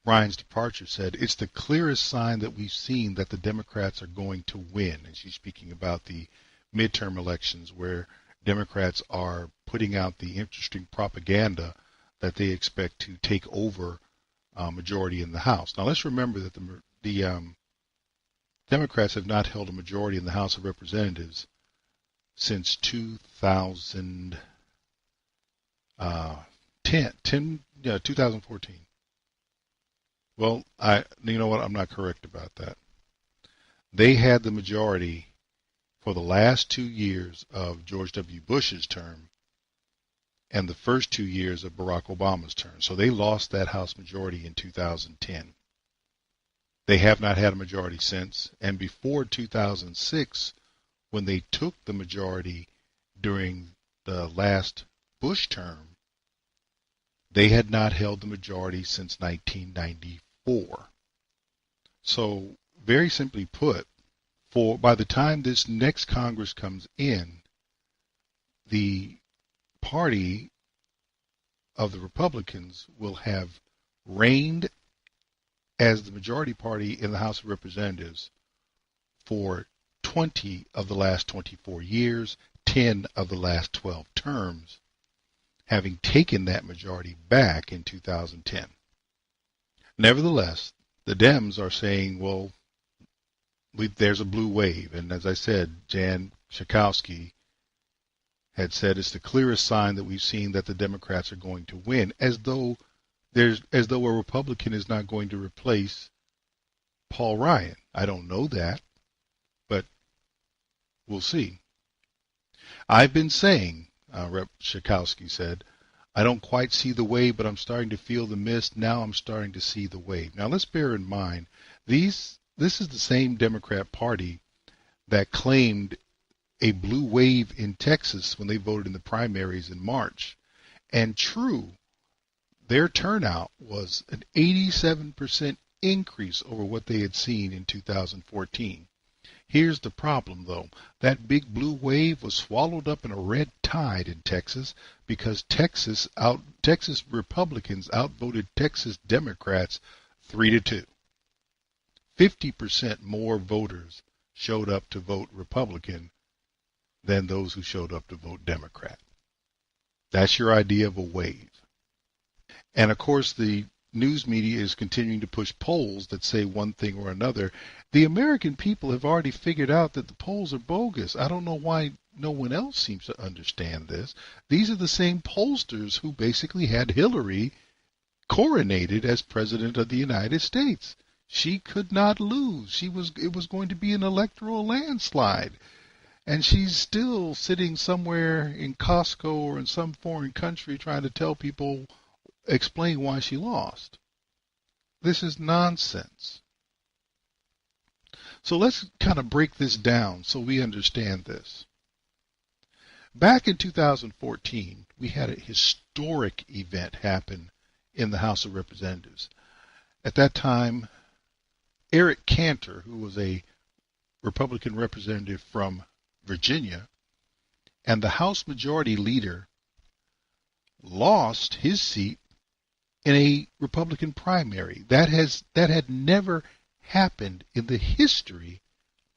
Ryan's departure, said it's the clearest sign that we've seen that the Democrats are going to win. And she's speaking about the midterm elections where Democrats are putting out the interesting propaganda that they expect to take over majority in the House. Now let's remember that the Democrats have not held a majority in the House of Representatives since 2014. Well, you know what? I'm not correct about that. They had the majority for the last 2 years of George W. Bush's term and the first 2 years of Barack Obama's term. So they lost that House majority in 2010. They have not had a majority since. And before 2006, when they took the majority during the last Bush term, they had not held the majority since 1994. So, very simply put, by the time this next Congress comes in, the party of the Republicans will have reigned as the majority party in the House of Representatives for 20 of the last 24 years, 10 of the last 12 terms, having taken that majority back in 2010. Nevertheless, the Dems are saying, well, there's a blue wave. And as I said, Jan Schakowsky had said it's the clearest sign that we've seen that the Democrats are going to win, as though a Republican is not going to replace Paul Ryan. I don't know that, but we'll see. I've been saying, Rep. Schakowsky said, I don't quite see the wave, but I'm starting to feel the mist. Now I'm starting to see the wave. Now let's bear in mind, this is the same Democrat Party that claimed a blue wave in Texas when they voted in the primaries in March. And true, their turnout was an 87% increase over what they had seen in 2014. Here's the problem, though. That big blue wave was swallowed up in a red tide in Texas because Texas Republicans outvoted Texas Democrats 3-2. 50% more voters showed up to vote Republican than those who showed up to vote Democrat. That's your idea of a wave. And of course, the news media is continuing to push polls that say one thing or another. The American people have already figured out that the polls are bogus. I don't know why no one else seems to understand this. These are the same pollsters who basically had Hillary coronated as president of the United States. She could not lose. It was going to be an electoral landslide. And she's still sitting somewhere in Costco or in some foreign country trying to tell people, explain why she lost. This is nonsense. So let's kind of break this down so we understand this. Back in 2014, we had a historic event happen in the House of Representatives. At that time, Eric Cantor, who was a Republican representative from Virginia, and the House Majority Leader, lost his seat in a Republican primary. That had never happened in the history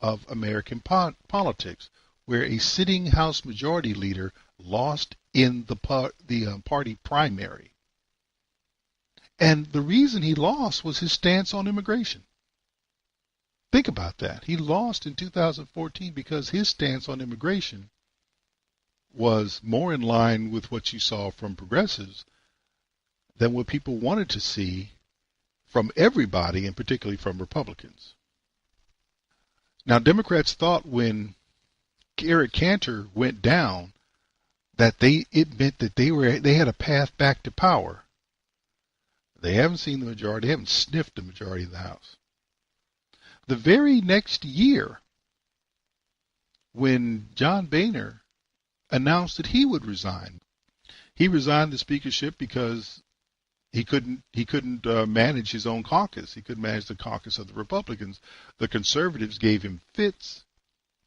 of American politics, where a sitting House Majority Leader lost in the party primary. And the reason he lost was his stance on immigration. Think about that. He lost in 2014 because his stance on immigration was more in line with what you saw from progressives than what people wanted to see from everybody, and particularly from Republicans. Now, Democrats thought when Eric Cantor went down that it meant that they had a path back to power. They haven't seen the majority. They haven't sniffed the majority of the House. The very next year, when John Boehner announced that he would resign, he resigned the speakership because he couldn't manage his own caucus. He couldn't manage the caucus of the Republicans. The conservatives gave him fits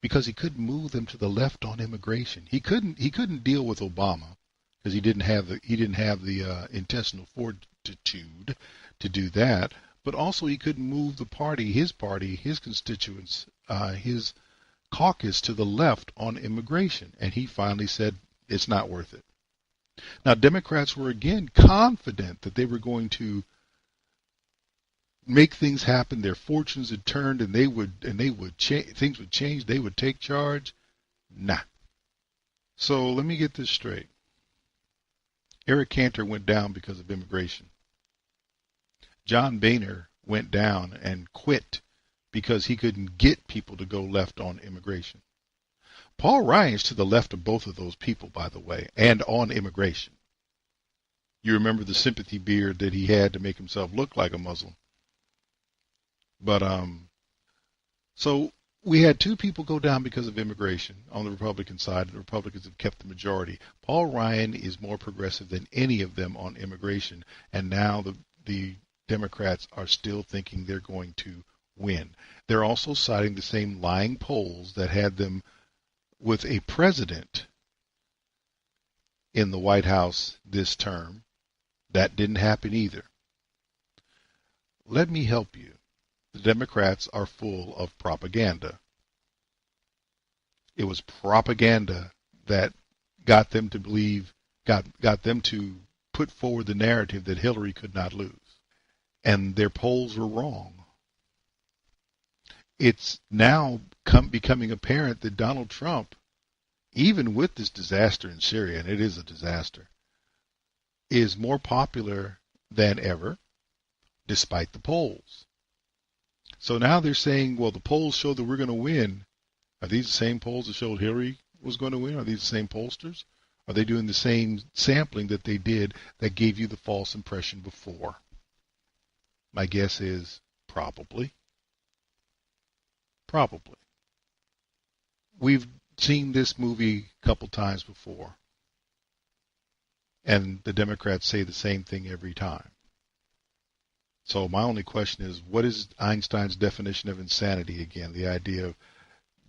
because he couldn't move them to the left on immigration. He couldn't deal with Obama because he didn't have the intestinal fortitude to do that. But also he couldn't move his constituents, his caucus to the left on immigration. And he finally said, it's not worth it. Now, Democrats were again confident that they were going to make things happen. Their fortunes had turned, and things would change. They would take charge. Nah. So let me get this straight. Eric Cantor went down because of immigration. John Boehner went down and quit because he couldn't get people to go left on immigration. Paul Ryan's to the left of both of those people, by the way, and on immigration. You remember the sympathy beard that he had to make himself look like a Muslim. But so we had two people go down because of immigration on the Republican side. The Republicans have kept the majority. Paul Ryan is more progressive than any of them on immigration, and now the Democrats are still thinking they're going to win. They're also citing the same lying polls that had them with a president in the White House this term. That didn't happen either. Let me help you. The Democrats are full of propaganda. It was propaganda that got them to believe, got them to put forward the narrative that Hillary could not lose. And their polls were wrong. It's now becoming apparent that Donald Trump, even with this disaster in Syria, and it is a disaster, is more popular than ever, despite the polls. So now they're saying, well, the polls show that we're going to win. Are these the same polls that showed Hillary was going to win? Are these the same pollsters? Are they doing the same sampling that they did that gave you the false impression before? My guess is probably. Probably. We've seen this movie a couple times before, and the Democrats say the same thing every time. So my only question is, what is Einstein's definition of insanity again? The idea of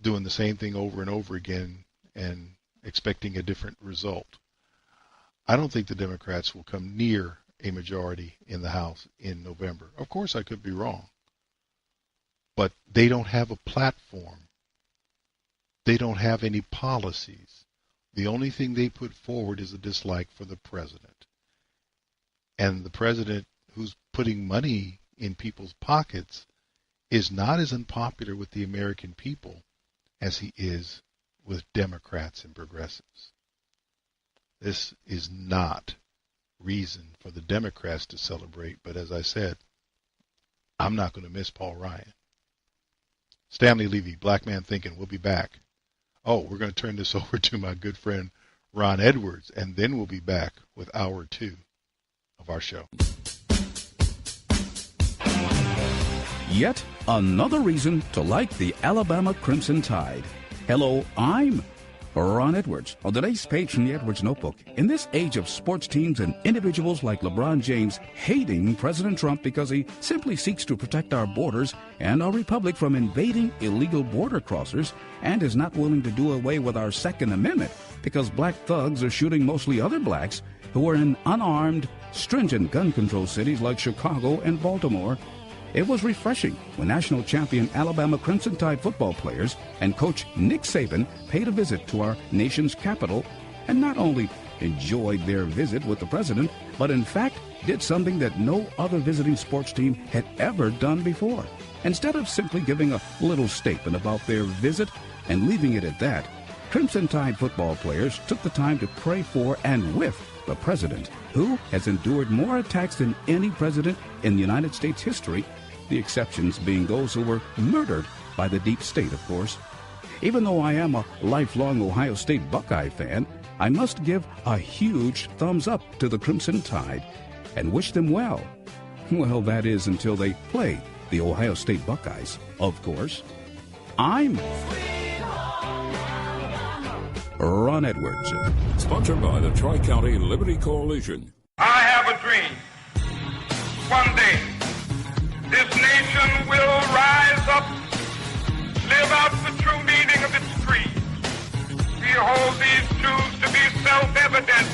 doing the same thing over and over again and expecting a different result. I don't think the Democrats will come near a majority in the House in November. Of course, I could be wrong. But they don't have a platform. They don't have any policies. The only thing they put forward is a dislike for the president. And the president who's putting money in people's pockets is not as unpopular with the American people as he is with Democrats and progressives. This is not reason for the Democrats to celebrate, but as I said, I'm not going to miss Paul Ryan. Stanley Levy, Black Man Thinking, we'll be back. Oh, we're going to turn this over to my good friend Ron Edwards, and then we'll be back with hour 2 of our show. Yet another reason to like the Alabama Crimson Tide. Hello, I'm Ron Edwards. On today's page from the Edwards Notebook, in this age of sports teams and individuals like LeBron James hating President Trump because he simply seeks to protect our borders and our republic from invading illegal border crossers, and is not willing to do away with our Second Amendment because black thugs are shooting mostly other blacks who are in unarmed, stringent gun control cities like Chicago and Baltimore, it was refreshing when national champion Alabama Crimson Tide football players and coach Nick Saban paid a visit to our nation's capital and not only enjoyed their visit with the president, but in fact did something that no other visiting sports team had ever done before. Instead of simply giving a little statement about their visit and leaving it at that, Crimson Tide football players took the time to pray for and with the president, who has endured more attacks than any president in the United States history, the exceptions being those who were murdered by the deep state, of course. Even though I am a lifelong Ohio State Buckeye fan, I must give a huge thumbs up to the Crimson Tide and wish them well. Well, that is until they play the Ohio State Buckeyes, of course. I'm Ron Edwards. Sponsored by the Tri-County Liberty Coalition. I have a dream. One day, this nation will rise up, live out the true meaning of its creed. We hold these truths to be self-evident,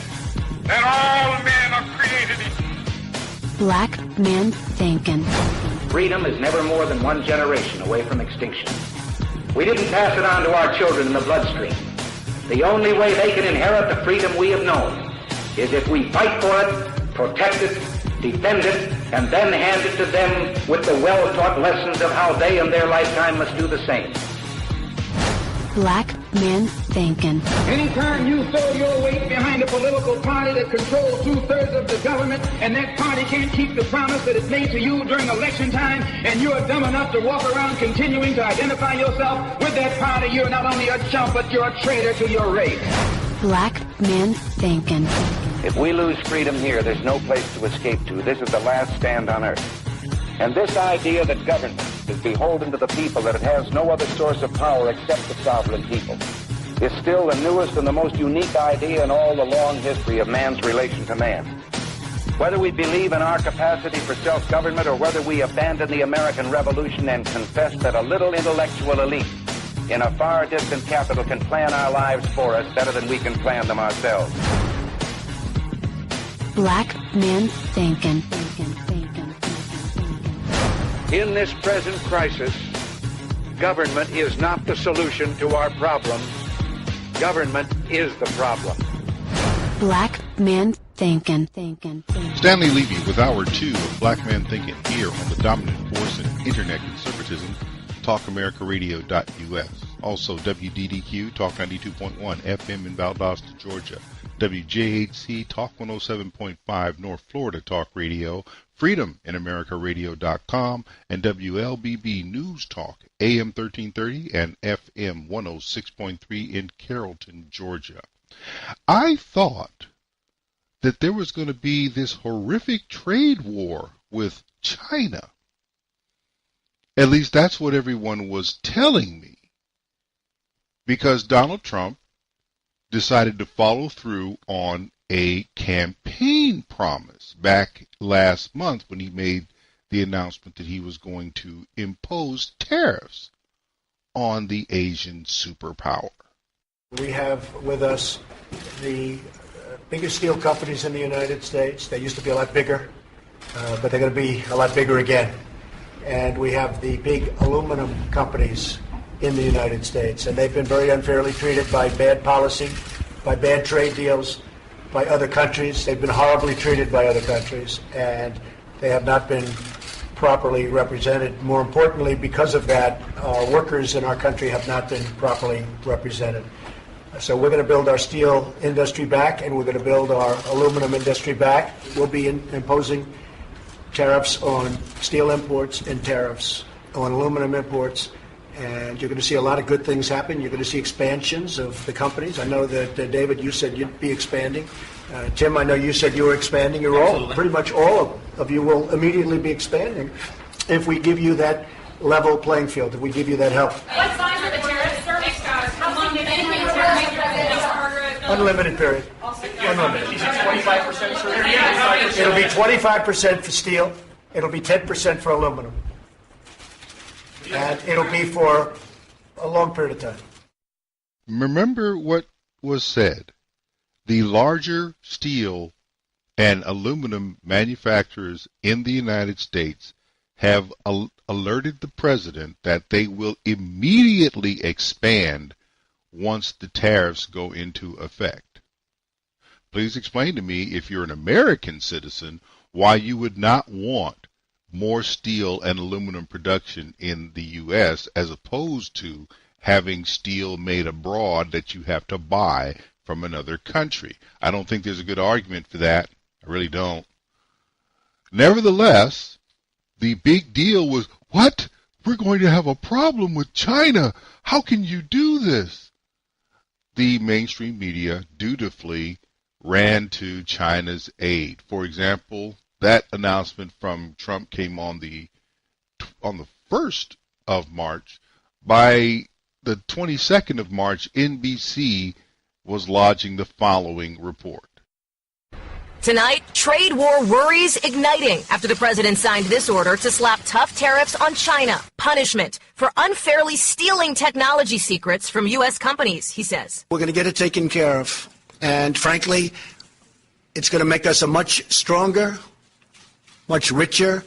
that all men are created equal. Black Man Thinking. Freedom is never more than one generation away from extinction. We didn't pass it on to our children in the bloodstream. The only way they can inherit the freedom we have known is if we fight for it, protect it, defend it, and then hand it to them with the well-taught lessons of how they in their lifetime must do the same. Black Man Thinking. Anytime you throw your weight behind a political party that controls 2/3 of the government, and that party can't keep the promise that it made to you during election time, and you're dumb enough to walk around continuing to identify yourself with that party, you're not only a chump, but you're a traitor to your race. Black Man Thinking. If we lose freedom here, there's no place to escape to. This is the last stand on earth. And this idea that government is beholden to the people, that it has no other source of power except the sovereign people, is still the newest and the most unique idea in all the long history of man's relation to man. Whether we believe in our capacity for self-government or whether we abandon the American Revolution and confess that a little intellectual elite in a far distant capital can plan our lives for us better than we can plan them ourselves. Black Men Thinking. In this present crisis, government is not the solution to our problems. Government is the problem. Black Men Thinking. Stanley Levy with Hour 2 of Black Men Thinking here on the dominant force in Internet conservatism, TalkAmericaRadio.us. Also WDDQ, Talk 92.1 FM in Valdosta, Georgia. WJHC, Talk 107.5 North Florida Talk Radio. FreedomInAmericaRadio.com, and WLBB News Talk, AM 1330 and FM 106.3 in Carrollton, Georgia. I thought that there was going to be this horrific trade war with China. At least that's what everyone was telling me. Because Donald Trump decided to follow through on a campaign promise back last month when he made the announcement that he was going to impose tariffs on the Asian superpower. We have with us the biggest steel companies in the United States. They used to be a lot bigger, but they're going to be a lot bigger again. And we have the big aluminum companies in the United States, and they've been very unfairly treated by bad policy, by bad trade deals, by other countries. They've been horribly treated by other countries, and they have not been properly represented. More importantly, because of that, workers in our country have not been properly represented. So we're going to build our steel industry back, and we're going to build our aluminum industry back. We'll be imposing tariffs on steel imports and tariffs on aluminum imports. And you're going to see a lot of good things happen. You're going to see expansions of the companies. I know that, David, you said you'd be expanding. Tim, I know you said you were expanding. You're all, pretty much all of you will immediately be expanding if we give you that level playing field, if we give you that help. What size are the tariffs, sir? How long did any Unlimited period. Unlimited. It'll be 25% for steel. It'll be 10% for aluminum. And it'll be for a long period of time. Remember what was said. The larger steel and aluminum manufacturers in the United States have alerted the president that they will immediately expand once the tariffs go into effect. Please explain to me, if you're an American citizen, why you would not want more steel and aluminum production in the U.S. as opposed to having steel made abroad that you have to buy from another country. I don't think there's a good argument for that. I really don't. Nevertheless, the big deal was, what? We're going to have a problem with China. How can you do this? The mainstream media dutifully ran to China's aid. For example, that announcement from Trump came on the 1st of March. By the 22nd of March, NBC was lodging the following report. Tonight, trade war worries igniting after the president signed this order to slap tough tariffs on China. Punishment for unfairly stealing technology secrets from U.S. companies, he says. We're going to get it taken care of. And frankly, it's going to make us a much stronger, much richer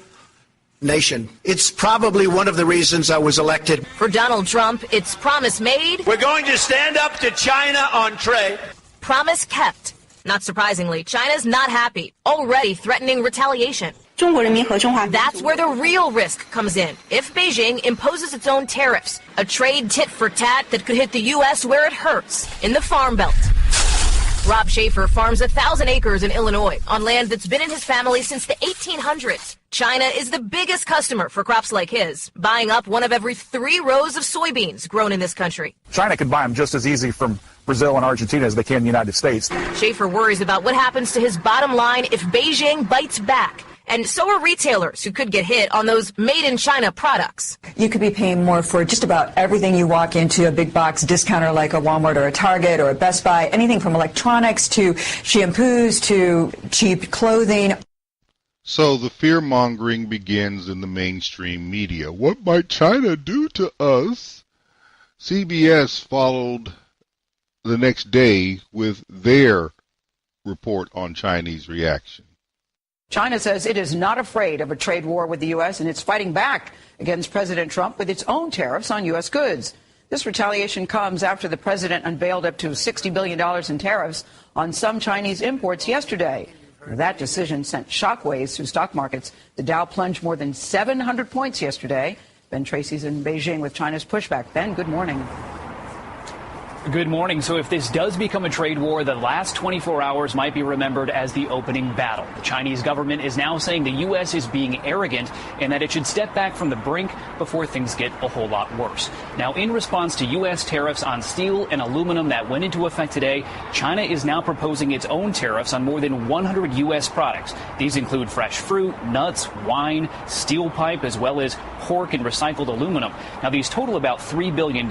nation. It's probably one of the reasons I was elected. For Donald Trump, it's promise made. We're going to stand up to China on trade. Promise kept. Not surprisingly, China's not happy, already threatening retaliation. That's where the real risk comes in. If Beijing imposes its own tariffs, a trade tit for tat that could hit the U.S. where it hurts, in the Farm Belt. Rob Schaefer farms 1,000 acres in Illinois on land that's been in his family since the 1800s. China is the biggest customer for crops like his, buying up one of every 3 rows of soybeans grown in this country. China could buy them just as easy from Brazil and Argentina as they can in the United States. Schaefer worries about what happens to his bottom line if Beijing bites back And so are retailers who could get hit on those made-in-China products. You could be paying more for just about everything you walk into a big box discounter like a Walmart or a Target or a Best Buy, anything from electronics to shampoos to cheap clothing. So the fear-mongering begins in the mainstream media. What might China do to us? CBS followed the next day with their report on Chinese reaction. China says it is not afraid of a trade war with the U.S. and it's fighting back against President Trump with its own tariffs on U.S. goods. This retaliation comes after the president unveiled up to $60 billion in tariffs on some Chinese imports yesterday. That decision sent shockwaves through stock markets. The Dow plunged more than 700 points yesterday. Ben Tracy's in Beijing with China's pushback. Ben, good morning. Good morning. So if this does become a trade war, the last 24 hours might be remembered as the opening battle. The Chinese government is now saying the U.S. is being arrogant and that it should step back from the brink before things get a whole lot worse. Now, in response to U.S. tariffs on steel and aluminum that went into effect today, China is now proposing its own tariffs on more than 100 U.S. products. These include fresh fruit, nuts, wine, steel pipe, as well as pork and recycled aluminum. Now, these total about $3 billion.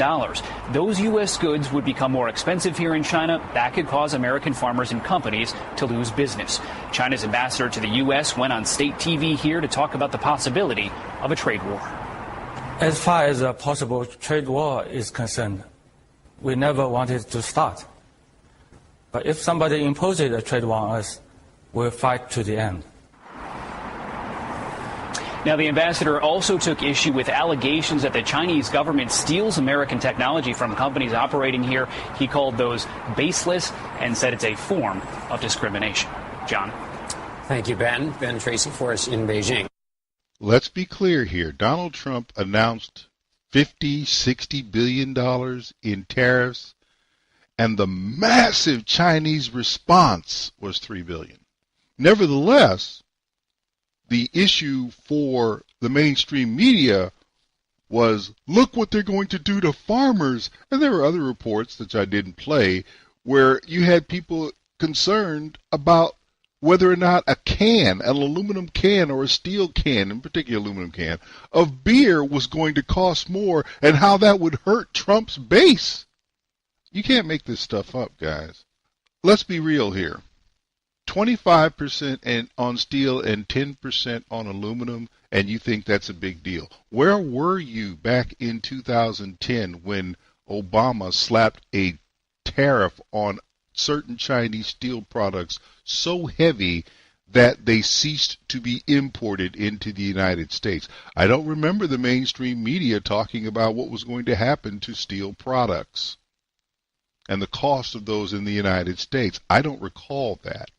Those U.S. goods would become more expensive here in China. That could cause American farmers and companies to lose business. China's ambassador to the U.S. went on state TV here to talk about the possibility of a trade war. As far as a possible trade war is concerned, we never wanted to start. But if somebody imposes a trade war on us, we'll fight to the end. Now, the ambassador also took issue with allegations that the Chinese government steals American technology from companies operating here. He called those baseless and said it's a form of discrimination. John. Thank you, Ben. Ben Tracy for us in Beijing. Let's be clear here. Donald Trump announced $50-60 billion in tariffs, and the massive Chinese response was $3 billion. Nevertheless, the issue for the mainstream media was, look what they're going to do to farmers. And there were other reports that I didn't play where you had people concerned about whether or not a can, an aluminum can or a steel can, in particular aluminum can, of beer was going to cost more and how that would hurt Trump's base. You can't make this stuff up, guys. Let's be real here. 25% on steel and 10% on aluminum, and you think that's a big deal. Where were you back in 2010 when Obama slapped a tariff on certain Chinese steel products so heavy that they ceased to be imported into the United States? I don't remember the mainstream media talking about what was going to happen to steel products and the cost of those in the United States. I don't recall that.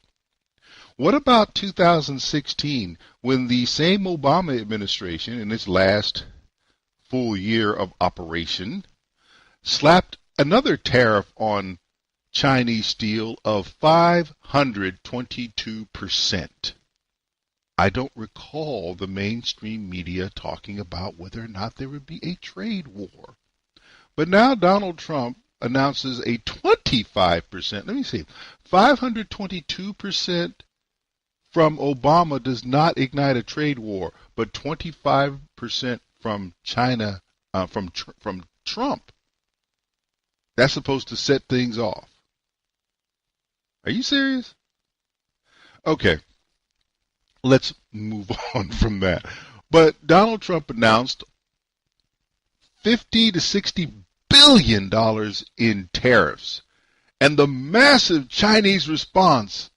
What about 2016, when the same Obama administration, in its last full year of operation, slapped another tariff on Chinese steel of 522%? I don't recall the mainstream media talking about whether or not there would be a trade war. But now Donald Trump announces a 25%, let me see, 522% from Obama does not ignite a trade war, but 25% from China, from Trump, that's supposed to set things off. Are you serious? Okay, let's move on from that. But Donald Trump announced $50 to $60 billion in tariffs, and the massive Chinese response,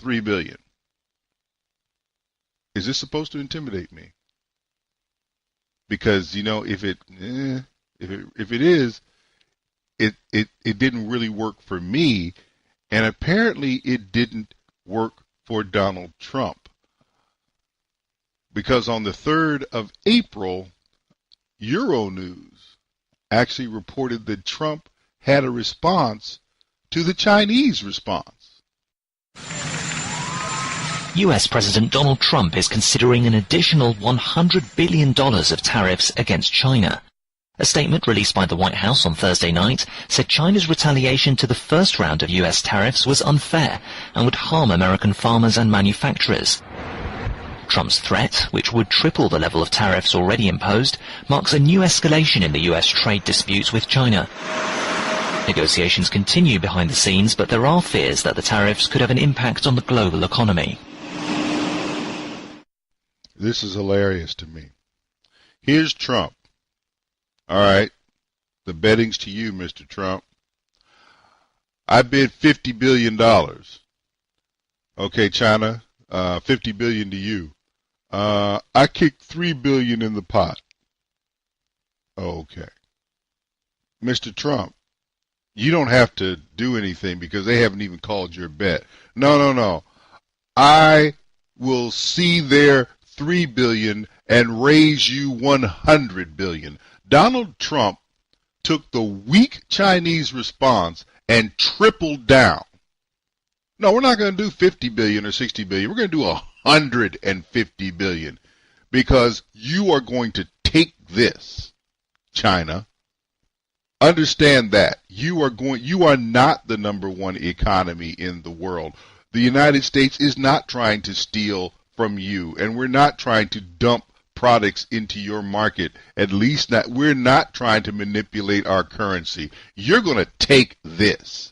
$3 billion. Is this supposed to intimidate me? Because, you know, if it is, it didn't really work for me, and apparently it didn't work for Donald Trump. Because on the 3rd of April, Euronews actually reported that Trump had a response to the Chinese response. U.S. President Donald Trump is considering an additional $100 billion of tariffs against China. A statement released by the White House on Thursday night said China's retaliation to the first round of U.S. tariffs was unfair and would harm American farmers and manufacturers. Trump's threat, which would triple the level of tariffs already imposed, marks a new escalation in the US trade disputes with China. Negotiations continue behind the scenes, but there are fears that the tariffs could have an impact on the global economy. This is hilarious to me. Here's Trump. All right, the betting's to you, Mr. Trump. I bid $50 billion. Okay, China, $50 billion to you. I kicked $3 billion in the pot. Okay. Mr. Trump, you don't have to do anything because they haven't even called your bet. No. I will see their $3 billion and raise you $100 billion. Donald Trump took the weak Chinese response and tripled down. No, we're not going to do 50 billion or 60 billion. We're going to do 150 billion because you are going to take this, China. Understand that you are not the number one economy in the world. The United States is not trying to steal from you, and we're not trying to dump products into your market. At least not. We're not trying to manipulate our currency. You're going to take this.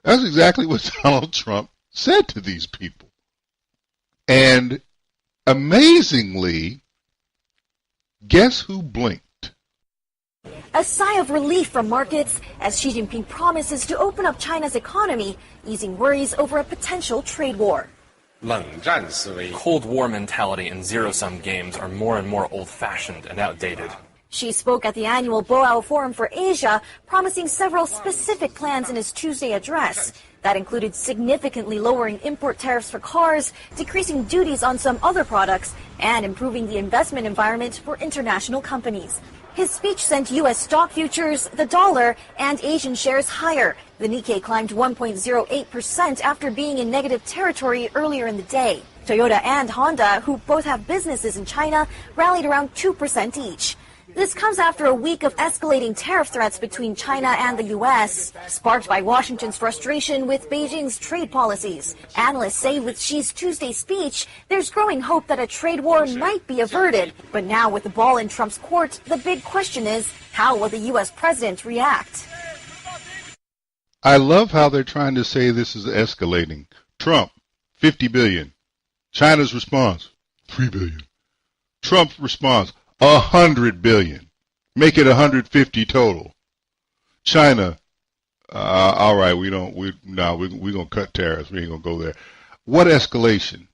That's exactly what Donald Trump said to these people. And amazingly, guess who blinked? A sigh of relief from markets as Xi Jinping promises to open up China's economy, easing worries over a potential trade war. Cold War mentality and zero-sum games are more and more old-fashioned and outdated. Xi spoke at the annual Boao Forum for Asia, promising several specific plans in his Tuesday address. That included significantly lowering import tariffs for cars, decreasing duties on some other products, and improving the investment environment for international companies. His speech sent U.S. stock futures, the dollar, and Asian shares higher. The Nikkei climbed 1.08% after being in negative territory earlier in the day. Toyota and Honda, who both have businesses in China, rallied around 2% each. This comes after a week of escalating tariff threats between China and the U.S., sparked by Washington's frustration with Beijing's trade policies. Analysts say with Xi's Tuesday speech, there's growing hope that a trade war might be averted. But now with the ball in Trump's court, the big question is, how will the U.S. president react? I love how they're trying to say this is escalating. Trump, 50 billion. China's response, 3 billion. Trump's response, 100 billion. Make it 150 total. China, all right, we're gonna cut tariffs. We ain't gonna go there. What escalation?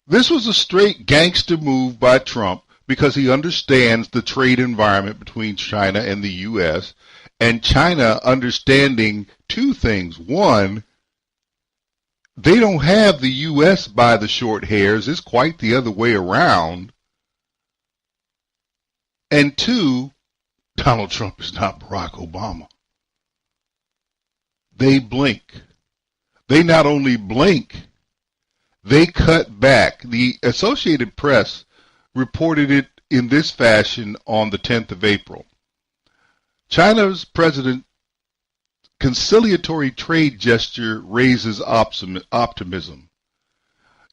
This was a straight gangster move by Trump because he understands the trade environment between China and the U.S. and China understanding two things. One, they don't have the U.S. by the short hairs. It's quite the other way around. And two, Donald Trump is not Barack Obama. They blink. They not only blink, they cut back. The Associated Press reported it in this fashion on the 10th of April. China's president's conciliatory trade gesture raises optimism.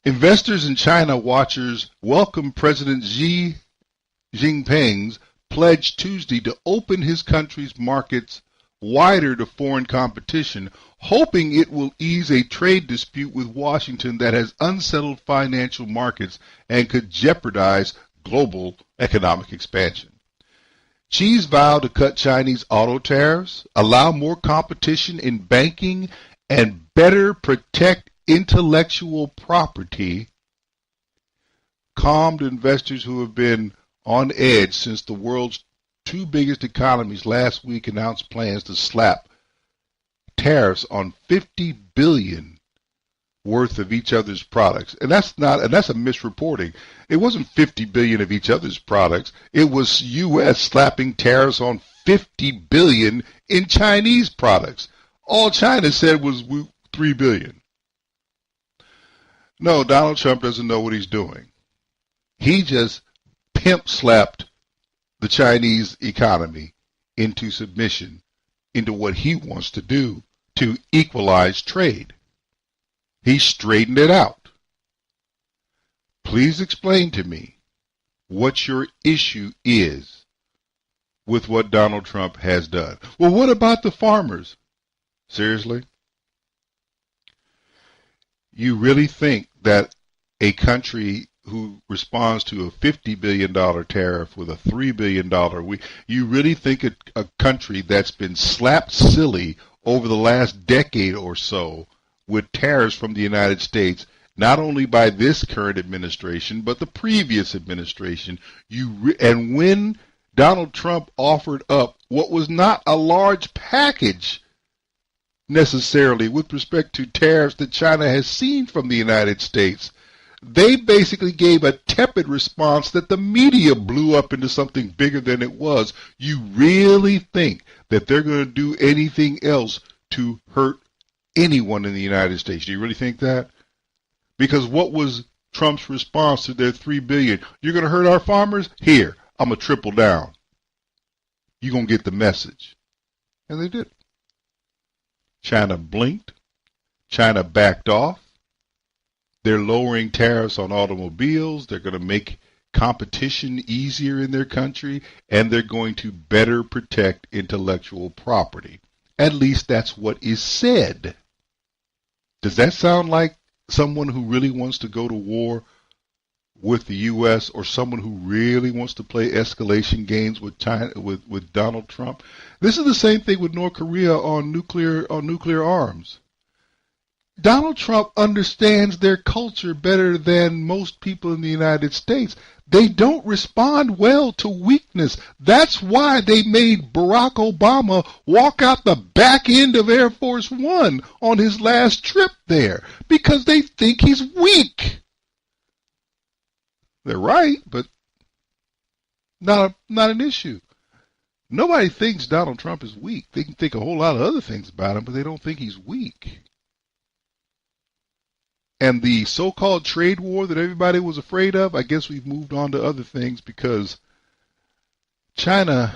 Investors and China watchers welcome President Xi Jinping's pledge Tuesday to open his country's markets wider to foreign competition, hoping it will ease a trade dispute with Washington that has unsettled financial markets and could jeopardize global economic expansion. Xi's vow to cut Chinese auto tariffs, allow more competition in banking, and better protect intellectual property calmed investors who have been on edge since the world's two biggest economies last week announced plans to slap tariffs on 50 billion worth of each other's products. And that's a misreporting. It wasn't 50 billion of each other's products. It was U.S. slapping tariffs on 50 billion in Chinese products. All China said was 3 billion. No, Donald Trump doesn't know what he's doing. He just pimp slapped the Chinese economy into submission, into what he wants to do to equalize trade. He straightened it out. Please explain to me what your issue is with what Donald Trump has done. Well, what about the farmers? Seriously? You really think that a country who responds to a $50 billion tariff with a $3 billion you really think a country that's been slapped silly over the last decade or so with tariffs from the United States, not only by this current administration, but the previous administration, and when Donald Trump offered up what was not a large package necessarily with respect to tariffs that China has seen from the United States, they basically gave a tepid response that the media blew up into something bigger than it was. You really think that they're going to do anything else to hurt anyone in the United States? Do you really think that? Because what was Trump's response to their $3 billion? You're going to hurt our farmers? Here, I'm going to triple down. You're going to get the message. And they did. China blinked. China backed off. They're lowering tariffs on automobiles. They're going to make competition easier in their country, and they're going to better protect intellectual property. At least that's what is said. Does that sound like someone who really wants to go to war with the U.S. or someone who really wants to play escalation games with China, with Donald Trump? This is the same thing with North Korea on nuclear arms. Donald Trump understands their culture better than most people in the United States. They don't respond well to weakness. That's why they made Barack Obama walk out the back end of Air Force One on his last trip there, because they think he's weak. They're right, but not an issue. Nobody thinks Donald Trump is weak. They can think a whole lot of other things about him, but they don't think he's weak. And the so-called trade war that everybody was afraid of, I guess we've moved on to other things, because China,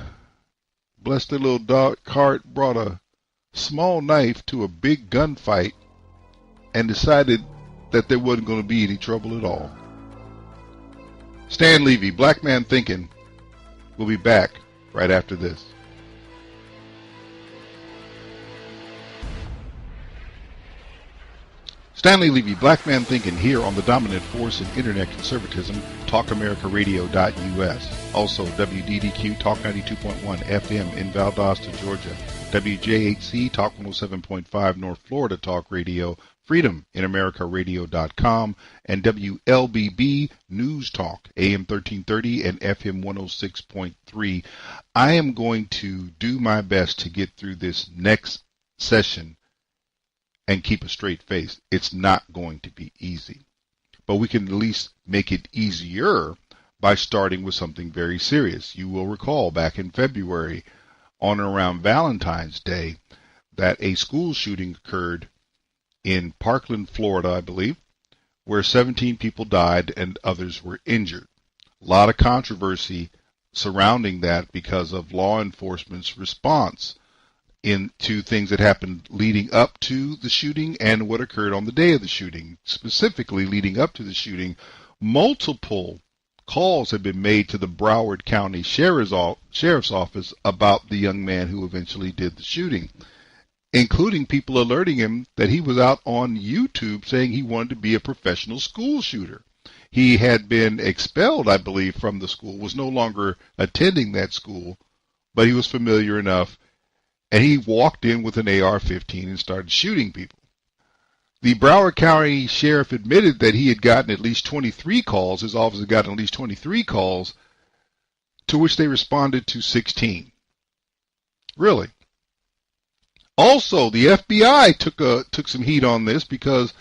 bless their little dog cart, brought a small knife to a big gunfight and decided that there wasn't going to be any trouble at all. Stan Levy, Black Man Thinking, will be back right after this. Stanley Levy, Black Man Thinking, here on the dominant force in internet conservatism, TalkAmericaRadio.us. Also, WDDQ Talk 92.1 FM in Valdosta, Georgia. WJHC Talk 107.5 North Florida Talk Radio, Freedom in AmericaRadio.com, and WLBB News Talk, AM 1330 and FM 106.3. I am going to do my best to get through this next session and keep a straight face. It's not going to be easy, but we can at least make it easier by starting with something very serious. You will recall back in February, on and around Valentine's Day, that a school shooting occurred in Parkland, Florida, I believe, where 17 people died and others were injured. A lot of controversy surrounding that because of law enforcement's response into things that happened leading up to the shooting and what occurred on the day of the shooting. Specifically, leading up to the shooting, multiple calls had been made to the Broward County Sheriff's Office about the young man who eventually did the shooting, including people alerting him that he was out on YouTube saying he wanted to be a professional school shooter. He had been expelled, I believe, from the school, was no longer attending that school, but he was familiar enough. And he walked in with an AR-15 and started shooting people. The Broward County Sheriff admitted that he had gotten at least 23 calls. His office had gotten at least 23 calls, to which they responded to 16. Really? Also, the FBI took some heat on this because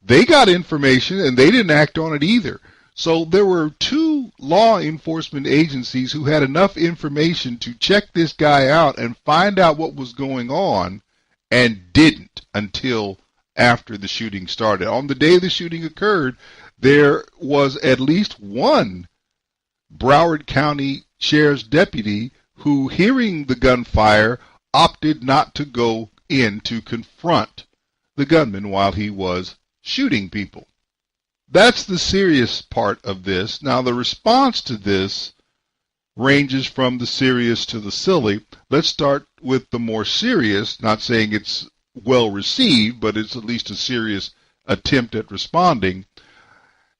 they got information and they didn't act on it either. So there were two law enforcement agencies who had enough information to check this guy out and find out what was going on, and didn't until after the shooting started. On the day the shooting occurred, there was at least one Broward County Sheriff's deputy who, hearing the gunfire, opted not to go in to confront the gunman while he was shooting people. That's the serious part of this. Now, the response to this ranges from the serious to the silly. Let's start with the more serious, not saying it's well received, but it's at least a serious attempt at responding.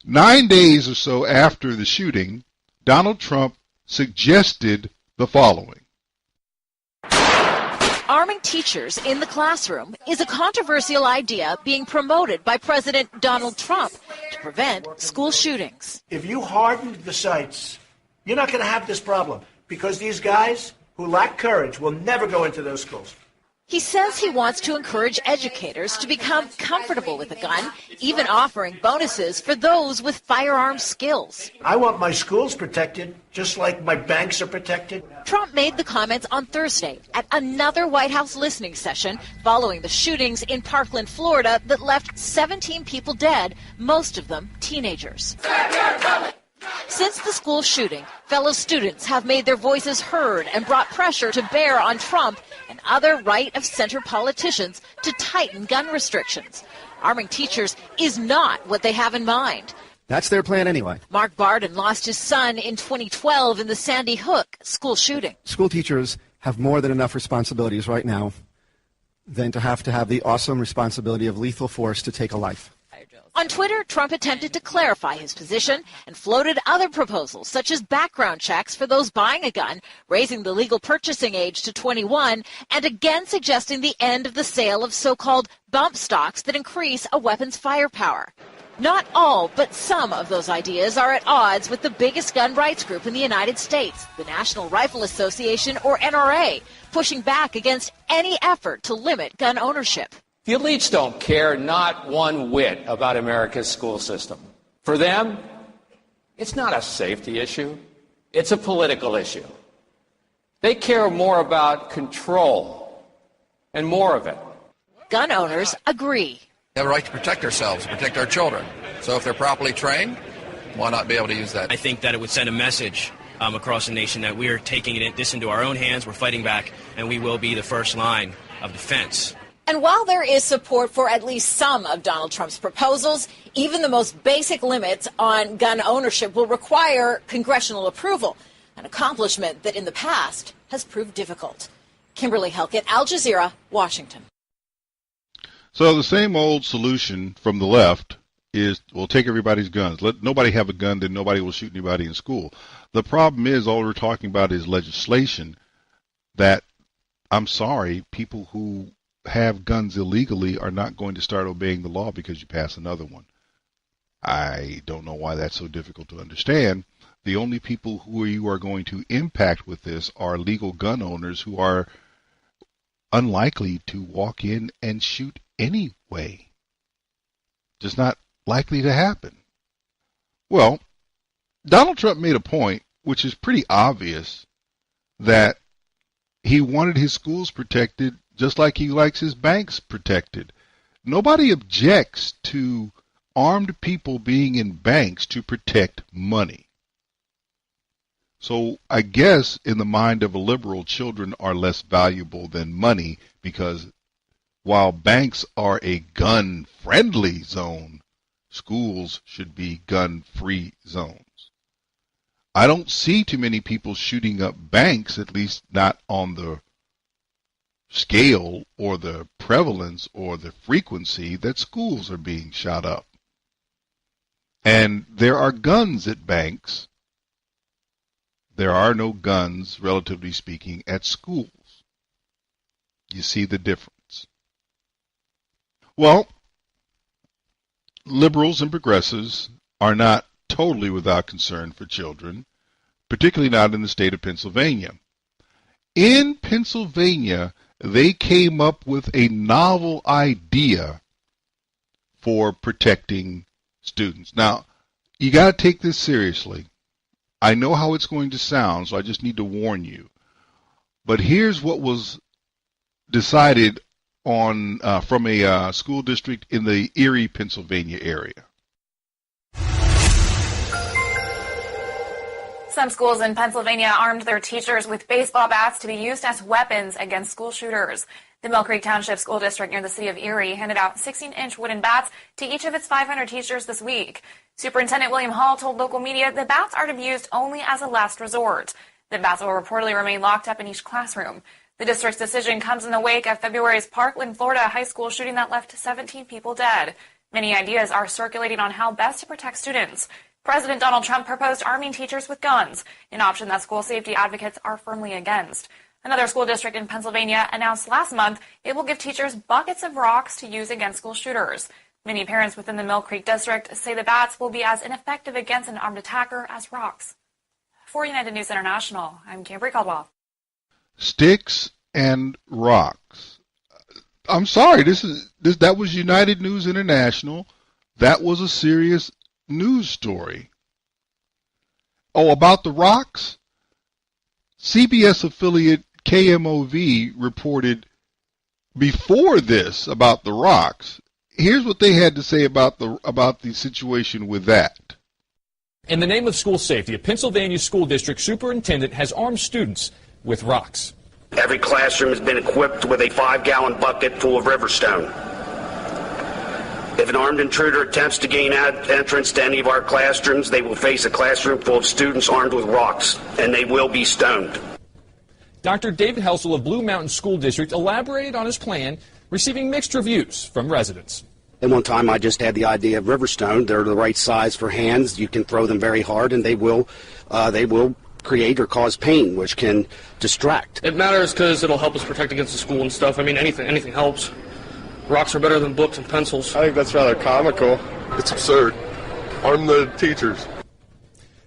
9 days or so after the shooting, Donald Trump suggested the following. Arming teachers in the classroom is a controversial idea being promoted by President Donald Trump to prevent school shootings. If you hardened the sites, you're not going to have this problem because these guys who lack courage will never go into those schools. He says he wants to encourage educators to become comfortable with a gun, even offering bonuses for those with firearm skills. I want my schools protected, just like my banks are protected. Trump made the comments on Thursday at another White House listening session following the shootings in Parkland, Florida, that left 17 people dead, most of them teenagers. Since the school shooting, fellow students have made their voices heard and brought pressure to bear on Trump and other right-of-center politicians to tighten gun restrictions. Arming teachers is not what they have in mind. That's their plan anyway. Mark Barden lost his son in 2012 in the Sandy Hook school shooting. School teachers have more than enough responsibilities right now than to have the awesome responsibility of lethal force to take a life. On Twitter, Trump attempted to clarify his position and floated other proposals, such as background checks for those buying a gun, raising the legal purchasing age to 21, and again suggesting the end of the sale of so-called bump stocks that increase a weapon's firepower. Not all, but some of those ideas are at odds with the biggest gun rights group in the United States, the National Rifle Association, or NRA, pushing back against any effort to limit gun ownership. The elites don't care not one whit about America's school system. For them, it's not a safety issue. It's a political issue. They care more about control and more of it. Gun owners agree. We have a right to protect ourselves, protect our children. So if they're properly trained, why not be able to use that? I think that it would send a message across the nation that we are taking this into our own hands, we're fighting back, and we will be the first line of defense. And while there is support for at least some of Donald Trump's proposals, even the most basic limits on gun ownership will require congressional approval, an accomplishment that in the past has proved difficult. Kimberly Helkett, Al Jazeera, Washington. So the same old solution from the left is, we'll take everybody's guns. Let nobody have a gun, then nobody will shoot anybody in school. The problem is, all we're talking about is legislation that, I'm sorry, people who have guns illegally are not going to start obeying the law because you pass another one. I don't know why that's so difficult to understand. The only people who you are going to impact with this are legal gun owners who are unlikely to walk in and shoot anyway. Just not likely to happen. Well, Donald Trump made a point, which is pretty obvious, that he wanted his schools protected just like he likes his banks protected. Nobody objects to armed people being in banks to protect money. So I guess in the mind of a liberal, children are less valuable than money, because while banks are a gun-friendly zone, schools should be gun-free zones. I don't see too many people shooting up banks, at least not on the scale or the prevalence or the frequency that schools are being shot up. And there are guns at banks. There are no guns, relatively speaking, at schools. You see the difference. Well, liberals and progressives are not totally without concern for children, particularly not in the state of Pennsylvania. In Pennsylvania, they came up with a novel idea for protecting students. Now, you got to take this seriously. I know how it's going to sound, so I just need to warn you. But here's what was decided on from a school district in the Erie, Pennsylvania area. Some schools in Pennsylvania armed their teachers with baseball bats to be used as weapons against school shooters. The Mill Creek Township School District near the city of Erie handed out 16-inch wooden bats to each of its 500 teachers this week. Superintendent William Hall told local media the bats are to be used only as a last resort. The bats will reportedly remain locked up in each classroom. The district's decision comes in the wake of February's Parkland, Florida high school shooting that left 17 people dead. Many ideas are circulating on how best to protect students. President Donald Trump proposed arming teachers with guns, an option that school safety advocates are firmly against. Another school district in Pennsylvania announced last month it will give teachers buckets of rocks to use against school shooters. Many parents within the Mill Creek district say the bats will be as ineffective against an armed attacker as rocks. For United News International, I'm Cambry Caldwell. Sticks and rocks. I'm sorry, that was United News International. That was a serious news story. Oh, about the rocks? CBS affiliate KMOV reported before this about the rocks. Here's what they had to say about the situation with that. In the name of school safety, a Pennsylvania school district superintendent has armed students with rocks. Every classroom has been equipped with a 5-gallon bucket full of Riverstone. If an armed intruder attempts to gain entrance to any of our classrooms, they will face a classroom full of students armed with rocks, and they will be stoned. Dr. David Helsel of Blue Mountain School District elaborated on his plan, receiving mixed reviews from residents. At one time, I just had the idea of Riverstone. They're the right size for hands. You can throw them very hard, and they will create or cause pain, which can distract. It matters because it'll help us protect against the school and stuff. I mean, anything helps. Rocks are better than books and pencils. I think that's rather comical. It's absurd. Arm the teachers.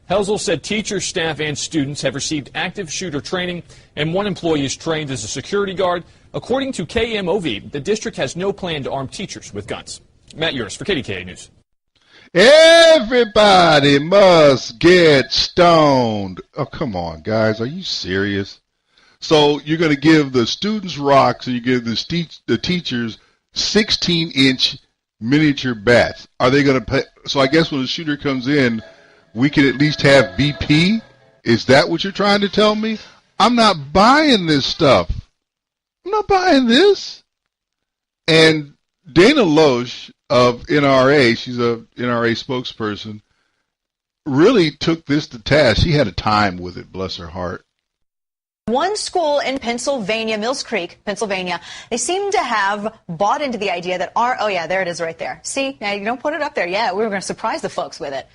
Helsel said teachers, staff, and students have received active shooter training, and one employee is trained as a security guard. According to KMOV, the district has no plan to arm teachers with guns. Matt Uris for KDKA News. Everybody must get stoned. Oh, come on, guys. Are you serious? So you're going to give the students rocks and you give the teachers 16-inch miniature bats. Are they going to pay? So I guess when the shooter comes in, we can at least have BP? Is that what you're trying to tell me? I'm not buying this stuff. I'm not buying this. And Dana Loesch of NRA, she's a NRA spokesperson, really took this to task. She had a time with it, bless her heart. One school in Pennsylvania, Mills Creek, Pennsylvania, they seem to have bought into the idea that oh yeah, there it is right there. See, now you don't put it up there. Yeah, we were going to surprise the folks with it.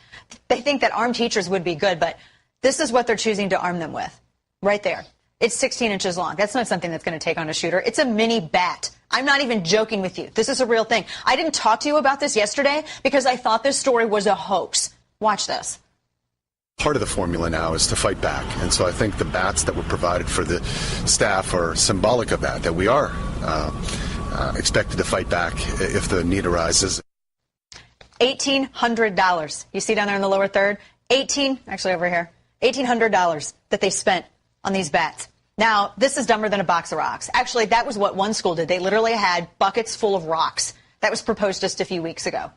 They think that armed teachers would be good, but this is what they're choosing to arm them with. Right there. It's 16 inches long. That's not something that's going to take on a shooter. It's a mini bat. I'm not even joking with you. This is a real thing. I didn't talk to you about this yesterday because I thought this story was a hoax. Watch this. Part of the formula now is to fight back. And so I think the bats that were provided for the staff are symbolic of that we are expected to fight back if the need arises. $1,800. You see down there in the lower third? Actually over here, $1,800 that they spent on these bats. Now, this is dumber than a box of rocks. Actually, that was what one school did. They literally had buckets full of rocks. That was proposed just a few weeks ago.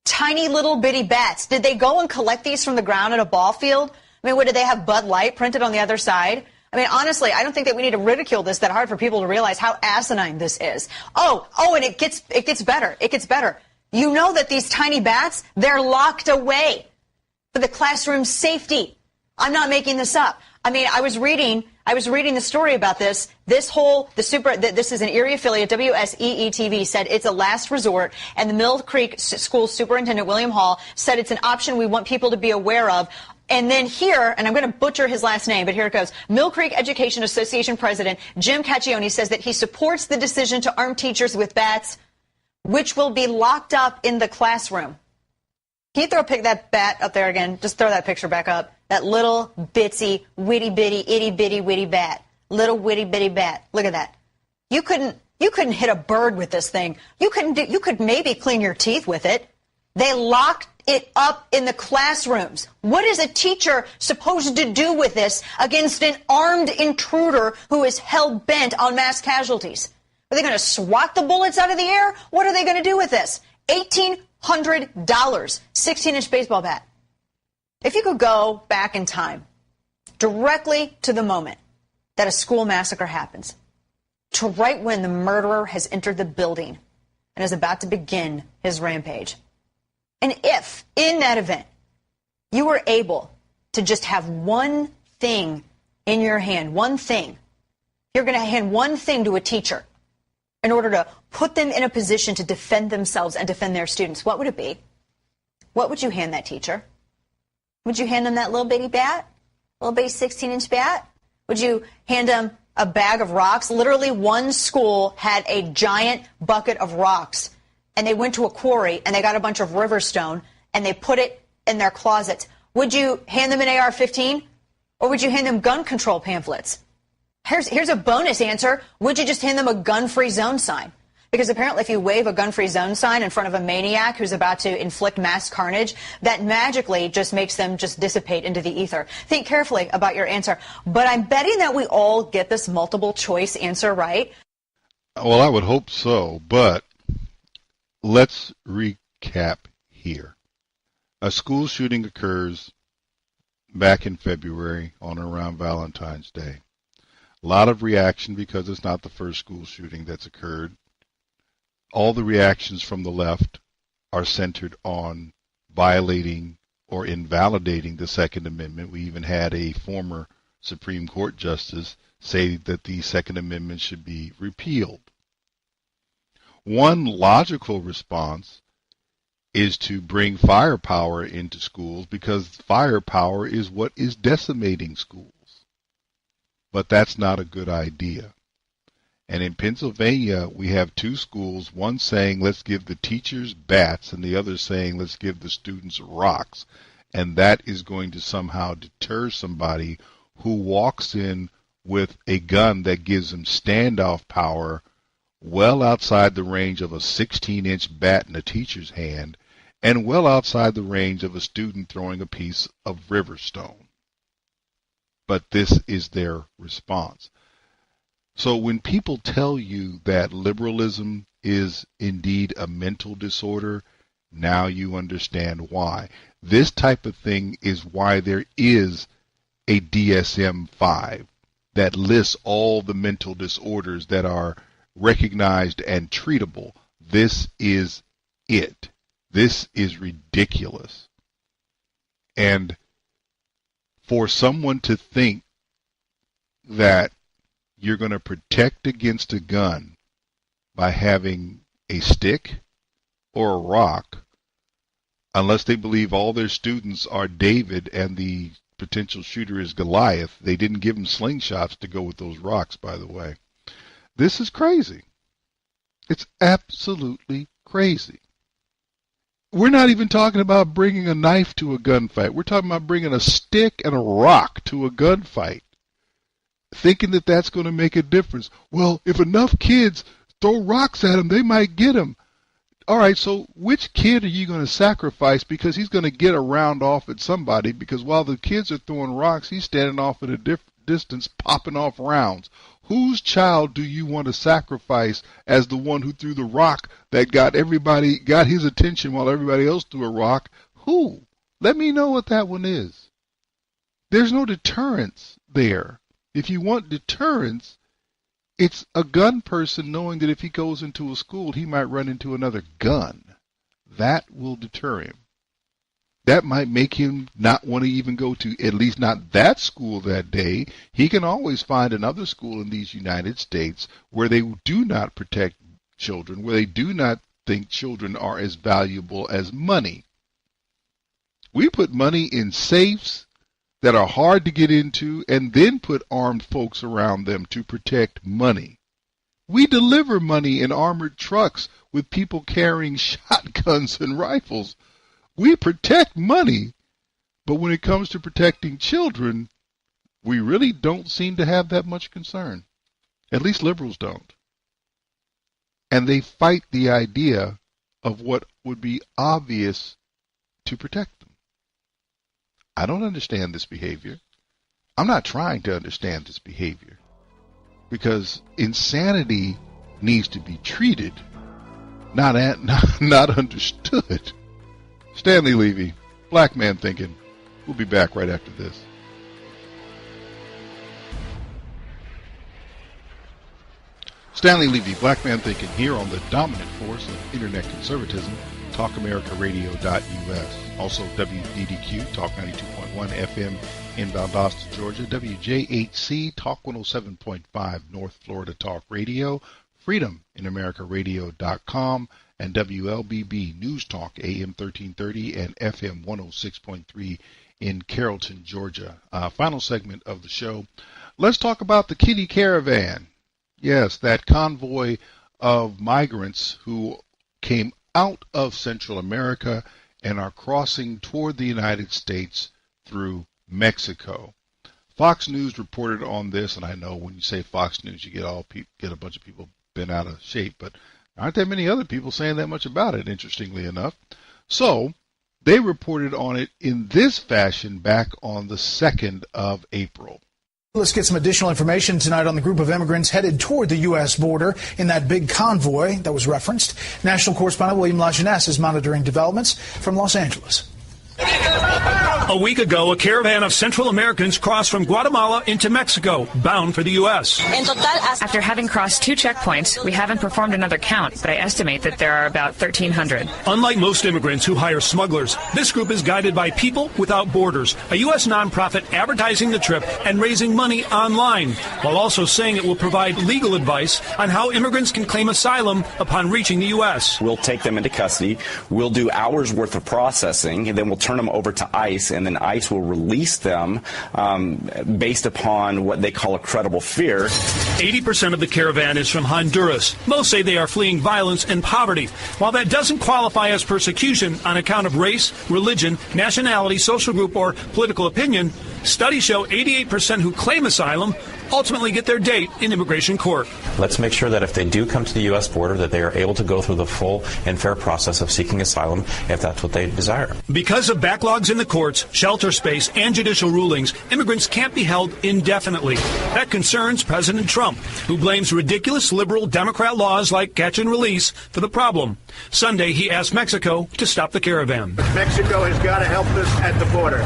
Tiny little bitty bats. Did they go and collect these from the ground at a ball field? I mean, what, did they have Bud Light printed on the other side? I mean, honestly, I don't think that we need to ridicule this that hard for people to realize how asinine this is. Oh, and it gets better. It gets better. You know that these tiny bats, they're locked away for the classroom safety. I'm not making this up. I mean, I was reading the story about this. This is an Erie affiliate, WSEE-TV, said it's a last resort, and the Mill Creek School Superintendent William Hall said it's an option we want people to be aware of. And then here, and I'm going to butcher his last name, but here it goes. Mill Creek Education Association President Jim Cacchione says that he supports the decision to arm teachers with bats, which will be locked up in the classroom. Can you throw that bat up there again? Just throw that picture back up. That little bitsy, witty bitty, itty bitty, witty bat. Little witty bitty bat. Look at that. You couldn't hit a bird with this thing. You could maybe clean your teeth with it. They locked it up in the classrooms. What is a teacher supposed to do with this against an armed intruder who is hell-bent on mass casualties? Are they going to swat the bullets out of the air? What are they going to do with this? $1,800, 16-inch baseball bat. If you could go back in time directly to the moment that a school massacre happens, to right when the murderer has entered the building and is about to begin his rampage. And if, in that event, you were able to just have one thing in your hand, one thing, you're going to hand one thing to a teacher in order to put them in a position to defend themselves and defend their students, what would it be? What would you hand that teacher? Would you hand them that little bitty bat? Little bitty 16-inch bat? Would you hand them a bag of rocks? Literally, one school had a giant bucket of rocks, and they went to a quarry, and they got a bunch of Riverstone, and they put it in their closets. Would you hand them an AR-15, or would you hand them gun control pamphlets? Here's a bonus answer. Would you just hand them a gun-free zone sign? Because apparently if you wave a gun-free zone sign in front of a maniac who's about to inflict mass carnage, that magically just makes them just dissipate into the ether. Think carefully about your answer. But I'm betting that we all get this multiple choice answer right. Well, I would hope so, but let's recap here. A school shooting occurs back in February on or around Valentine's Day. A lot of reaction because it's not the first school shooting that's occurred. All the reactions from the left are centered on violating or invalidating the Second Amendment. We even had a former Supreme Court justice say that the Second Amendment should be repealed. One logical response is to bring firepower into schools because firepower is what is decimating schools. But that's not a good idea. And in Pennsylvania, we have two schools, one saying let's give the teachers bats and the other saying let's give the students rocks. And that is going to somehow deter somebody who walks in with a gun that gives them standoff power well outside the range of a 16-inch bat in a teacher's hand and well outside the range of a student throwing a piece of Riverstone. But this is their response. So when people tell you that liberalism is indeed a mental disorder, now you understand why. This type of thing is why there is a DSM-5 that lists all the mental disorders that are recognized and treatable. This is it. This is ridiculous. And for someone to think that you're going to protect against a gun by having a stick or a rock, unless they believe all their students are David and the potential shooter is Goliath. They didn't give them slingshots to go with those rocks, by the way. This is crazy. It's absolutely crazy. We're not even talking about bringing a knife to a gunfight. We're talking about bringing a stick and a rock to a gunfight, thinking that that's going to make a difference. Well, if enough kids throw rocks at him, they might get him. All right, so which kid are you going to sacrifice because he's going to get a round off at somebody because while the kids are throwing rocks, he's standing off at a distance popping off rounds. Whose child do you want to sacrifice as the one who threw the rock that got his attention while everybody else threw a rock? Who? Let me know what that one is. There's no deterrence there. If you want deterrence, it's a gun person knowing that if he goes into a school, he might run into another gun. That will deter him. That might make him not want to even go to at least not that school that day. He can always find another school in these United States where they do not protect children, where they do not think children are as valuable as money. We put money in safes that are hard to get into and then put armed folks around them to protect money. We deliver money in armored trucks with people carrying shotguns and rifles. We protect money, but when it comes to protecting children, we really don't seem to have that much concern. At least liberals don't. And they fight the idea of what would be obvious to protect them. I don't understand this behavior. I'm not trying to understand this behavior because insanity needs to be treated, not understood. Stanley Levy, Black Man Thinking. We'll be back right after this. Stanley Levy, Black Man Thinking, here on the dominant force of internet conservatism, TalkAmericaRadio.us. Also WDDQ, Talk 92.1 FM in Valdosta, Georgia. WJ8C, Talk 107.5 North Florida Talk Radio. FreedomInAmericaRadio.com. And WLBB News Talk, AM 1330 and FM 106.3 in Carrollton, Georgia. Final segment of the show. Let's talk about the Kitty Caravan. Yes, that convoy of migrants who came out of Central America and are crossing toward the United States through Mexico. Fox News reported on this, and I know when you say Fox News, you get a bunch of people bent out of shape, but aren't there many other people saying that much about it, interestingly enough? So they reported on it in this fashion back on the 2nd of April. Let's get some additional information tonight on the group of immigrants headed toward the U.S. border in that big convoy that was referenced. National correspondent William LaJeunesse is monitoring developments from Los Angeles. A week ago, a caravan of Central Americans crossed from Guatemala into Mexico, bound for the U.S. After having crossed 2 checkpoints, we haven't performed another count, but I estimate that there are about 1,300. Unlike most immigrants who hire smugglers, this group is guided by People Without Borders, a U.S. nonprofit advertising the trip and raising money online, while also saying it will provide legal advice on how immigrants can claim asylum upon reaching the U.S. We'll take them into custody, we'll do hours worth of processing, and then we'll turn them over to ICE, and then ICE will release them based upon what they call a credible fear. 80% of the caravan is from Honduras. Most say they are fleeing violence and poverty. While that doesn't qualify as persecution on account of race, religion, nationality, social group, or political opinion, studies show 88% who claim asylum ultimately get their date in immigration court. Let's make sure that if they do come to the U.S. border, that they are able to go through the full and fair process of seeking asylum if that's what they desire. Because of backlogs in the courts, shelter space, and judicial rulings, immigrants can't be held indefinitely. That concerns President Trump, who blames ridiculous liberal Democrat laws like catch and release for the problem. Sunday, he asked Mexico to stop the caravan. Mexico has got to help us at the border.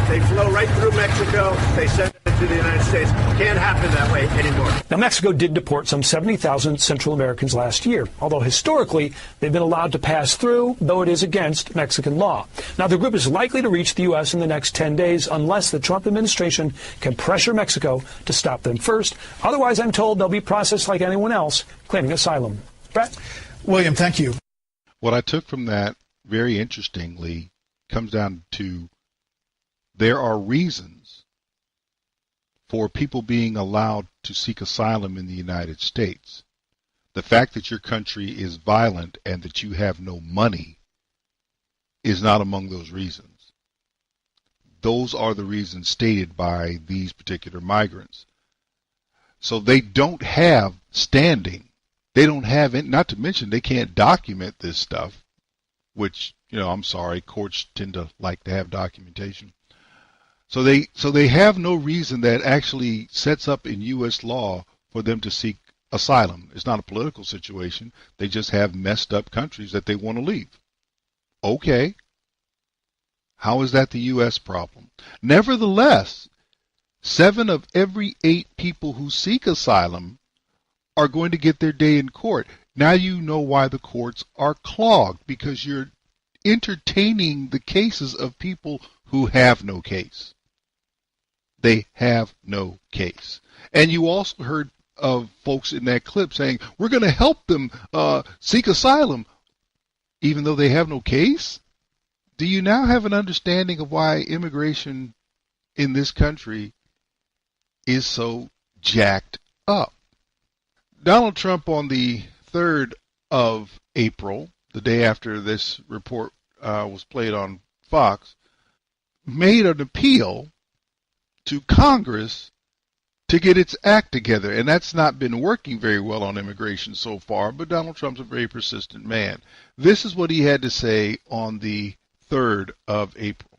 They flow right through Mexico. They send it to the United States. Can't happen that way anymore. Now, Mexico did deport some 70,000 Central Americans last year, although historically they've been allowed to pass through, though it is against Mexican law. Now, the group is likely to reach the U.S. in the next 10 days unless the Trump administration can pressure Mexico to stop them first. Otherwise, I'm told they'll be processed like anyone else claiming asylum. Brett? William, thank you. What I took from that, very interestingly, comes down to there are reasons for people being allowed to seek asylum in the United States. The fact that your country is violent and that you have no money is not among those reasons. Those are the reasons stated by these particular migrants. So they don't have standing. They don't have it, not to mention they can't document this stuff, which, I'm sorry, courts tend to like to have documentation. So they have no reason that actually sets up in U.S. law for them to seek asylum. It's not a political situation. They just have messed up countries that they want to leave. Okay. How is that the U.S. problem? Nevertheless, 7 of every 8 people who seek asylum are going to get their day in court. Now you know why the courts are clogged, because you're entertaining the cases of people who have no case. They have no case. And you also heard of folks in that clip saying, we're going to help them seek asylum, even though they have no case? Do you now have an understanding of why immigration in this country is so jacked up? Donald Trump on the 3rd of April, the day after this report was played on Fox, made an appeal to Congress to get its act together. And that's not been working very well on immigration so far, but Donald Trump's a very persistent man. This is what he had to say on the 3rd of April.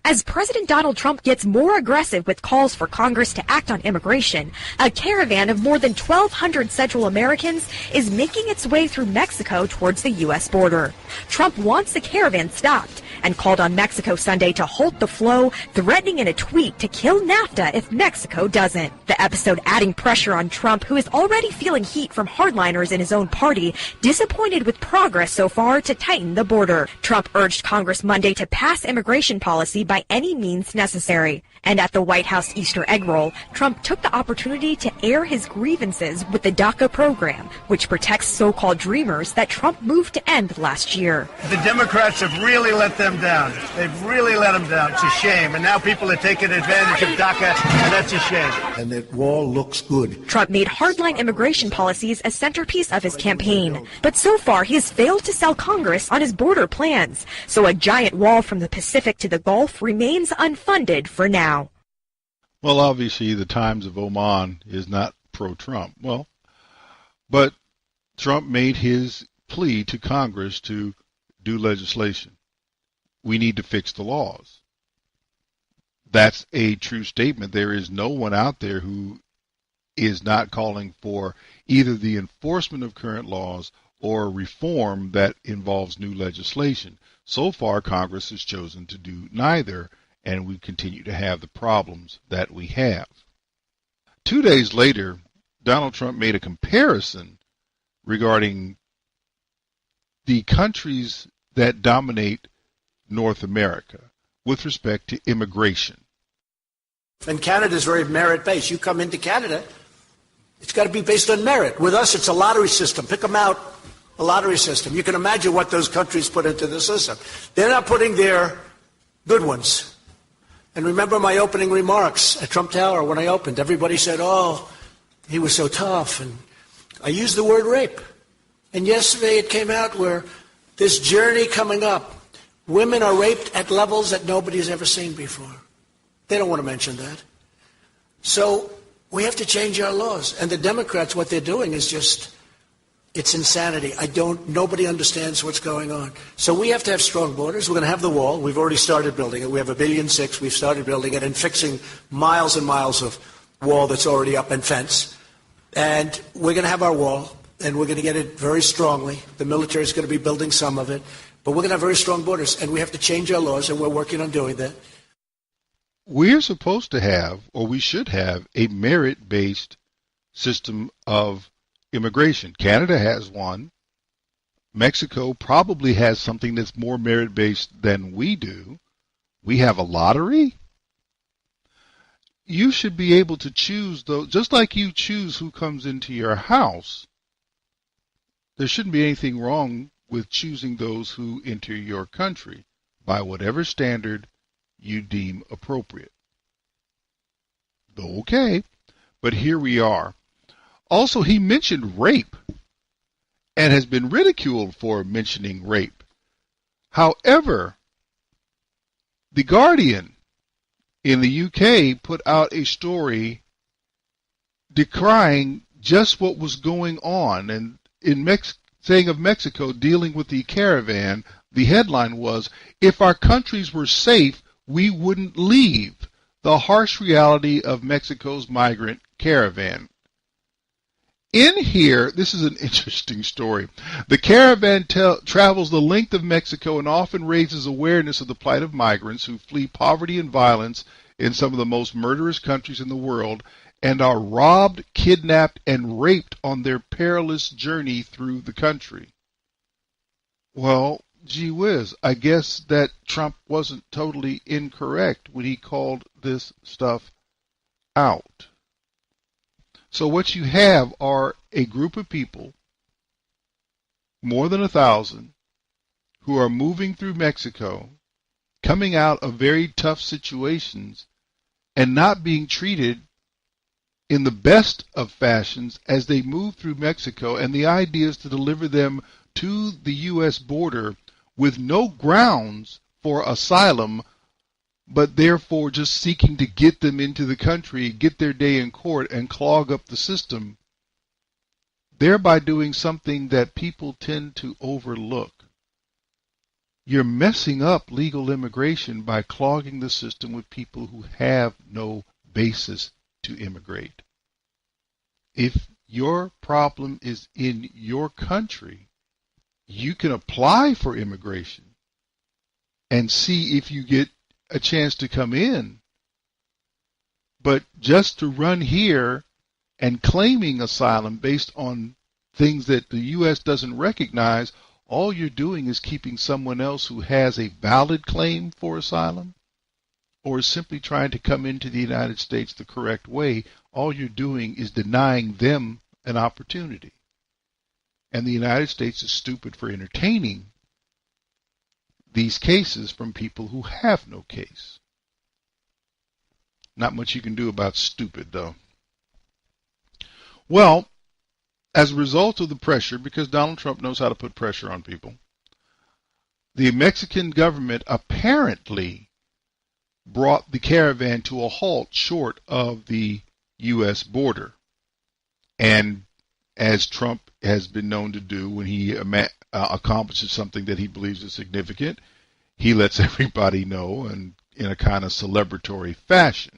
As President Donald Trump gets more aggressive with calls for Congress to act on immigration, a caravan of more than 1,200 Central Americans is making its way through Mexico towards the U.S. border. Trump wants the caravan stopped, and called on Mexico Sunday to halt the flow, threatening in a tweet to kill NAFTA if Mexico doesn't. The episode adding pressure on Trump, who is already feeling heat from hardliners in his own party, disappointed with progress so far to tighten the border. Trump urged Congress Monday to pass immigration policy by any means necessary. And at the White House Easter egg roll, Trump took the opportunity to air his grievances with the DACA program, which protects so-called dreamers that Trump moved to end last year. The Democrats have really let them down. They've really let them down. It's a shame. And now people are taking advantage of DACA, and that's a shame. And it all looks good. Trump made hardline immigration policies a centerpiece of his campaign. But so far, he has failed to sell Congress on his border plans. So a giant wall from the Pacific to the Gulf remains unfunded for now. Well, obviously, the Times of Oman is not pro-Trump. Well, but Trump made his plea to Congress to do legislation. We need to fix the laws. That's a true statement. There is no one out there who is not calling for either the enforcement of current laws or reform that involves new legislation. So far, Congress has chosen to do neither, and we continue to have the problems that we have. 2 days later, Donald Trump made a comparison regarding the countries that dominate North America with respect to immigration. And Canada is very merit-based. You come into Canada, it's got to be based on merit. With us, it's a lottery system. Pick them out, a lottery system. You can imagine what those countries put into the system. They're not putting their good ones. And remember my opening remarks at Trump Tower when I opened. Everybody said, oh, he was so tough. And I used the word rape. And yesterday it came out where this journey coming up, women are raped at levels that nobody's ever seen before. They don't want to mention that. So we have to change our laws. And the Democrats, what they're doing is just, it's insanity. Nobody understands what's going on. So we have to have strong borders. We're going to have the wall. We've already started building it. We have $1.6 billion. We've started building it and fixing miles and miles of wall that's already up and fence. And we're going to have our wall, and we're going to get it very strongly. The military is going to be building some of it. But we're going to have very strong borders, and we have to change our laws, and we're working on doing that. We're supposed to have, or we should have, a merit-based system of immigration. Canada has one. Mexico probably has something that's more merit-based than we do. We have a lottery. You should be able to choose those, just like you choose who comes into your house. There shouldn't be anything wrong with choosing those who enter your country by whatever standard you deem appropriate. Okay, but here we are. Also, he mentioned rape and has been ridiculed for mentioning rape. However, The Guardian in the UK put out a story decrying just what was going on, and saying of Mexico dealing with the caravan, the headline was, "If our countries were safe, we wouldn't leave. The harsh reality of Mexico's migrant caravan." In here, this is an interesting story. The caravan travels the length of Mexico and often raises awareness of the plight of migrants who flee poverty and violence in some of the most murderous countries in the world and are robbed, kidnapped, and raped on their perilous journey through the country. Well, gee whiz, I guess that Trump wasn't totally incorrect when he called this stuff out. So what you have are a group of people, more than 1,000, who are moving through Mexico, coming out of very tough situations, and not being treated in the best of fashions as they move through Mexico. And the idea is to deliver them to the U.S. border with no grounds for asylum, but therefore just seeking to get them into the country, get their day in court, and clog up the system, thereby doing something that people tend to overlook. You're messing up legal immigration by clogging the system with people who have no basis to immigrate. If your problem is in your country, you can apply for immigration. and see if you get a chance to come in. But just to run here and claiming asylum based on things that the U.S. doesn't recognize, all you're doing is keeping someone else who has a valid claim for asylum or is simply trying to come into the United States the correct way. All you're doing is denying them an opportunity. And the United States is stupid for entertaining these cases from people who have no case. Not much you can do about stupid, though. Well, as a result of the pressure, because Donald Trump knows how to put pressure on people, the Mexican government apparently brought the caravan to a halt short of the U.S. border. And as Trump has been known to do when he accomplishes something that he believes is significant, he lets everybody know, and in a kind of celebratory fashion.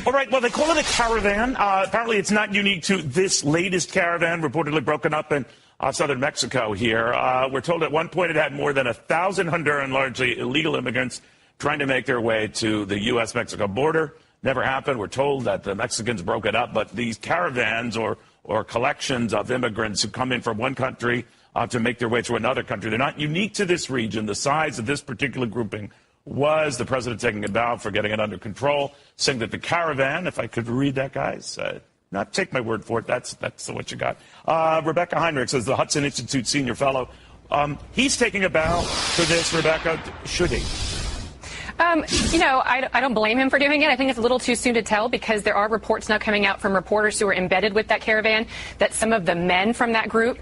All right, well, they call it a caravan. Apparently it's not unique to this latest caravan, reportedly broken up in southern Mexico here. We're told at one point it had more than 1,000 Honduran, largely illegal immigrants, trying to make their way to the U.S.-Mexico border. Never happened. We're told that the Mexicans broke it up, but these caravans or collections of immigrants who come in from one country to make their way to another country, they're not unique to this region. The size of this particular grouping was the president taking a bow for getting it under control, saying that the caravan, if I could read that, guys, not take my word for it, that's what you got. Rebecca Heinrich says, the Hudson Institute senior fellow, he's taking a bow for this, Rebecca. Should he? I don't blame him for doing it. I think it's a little too soon to tell because there are reports now coming out from reporters who are embedded with that caravan that some of the men from that group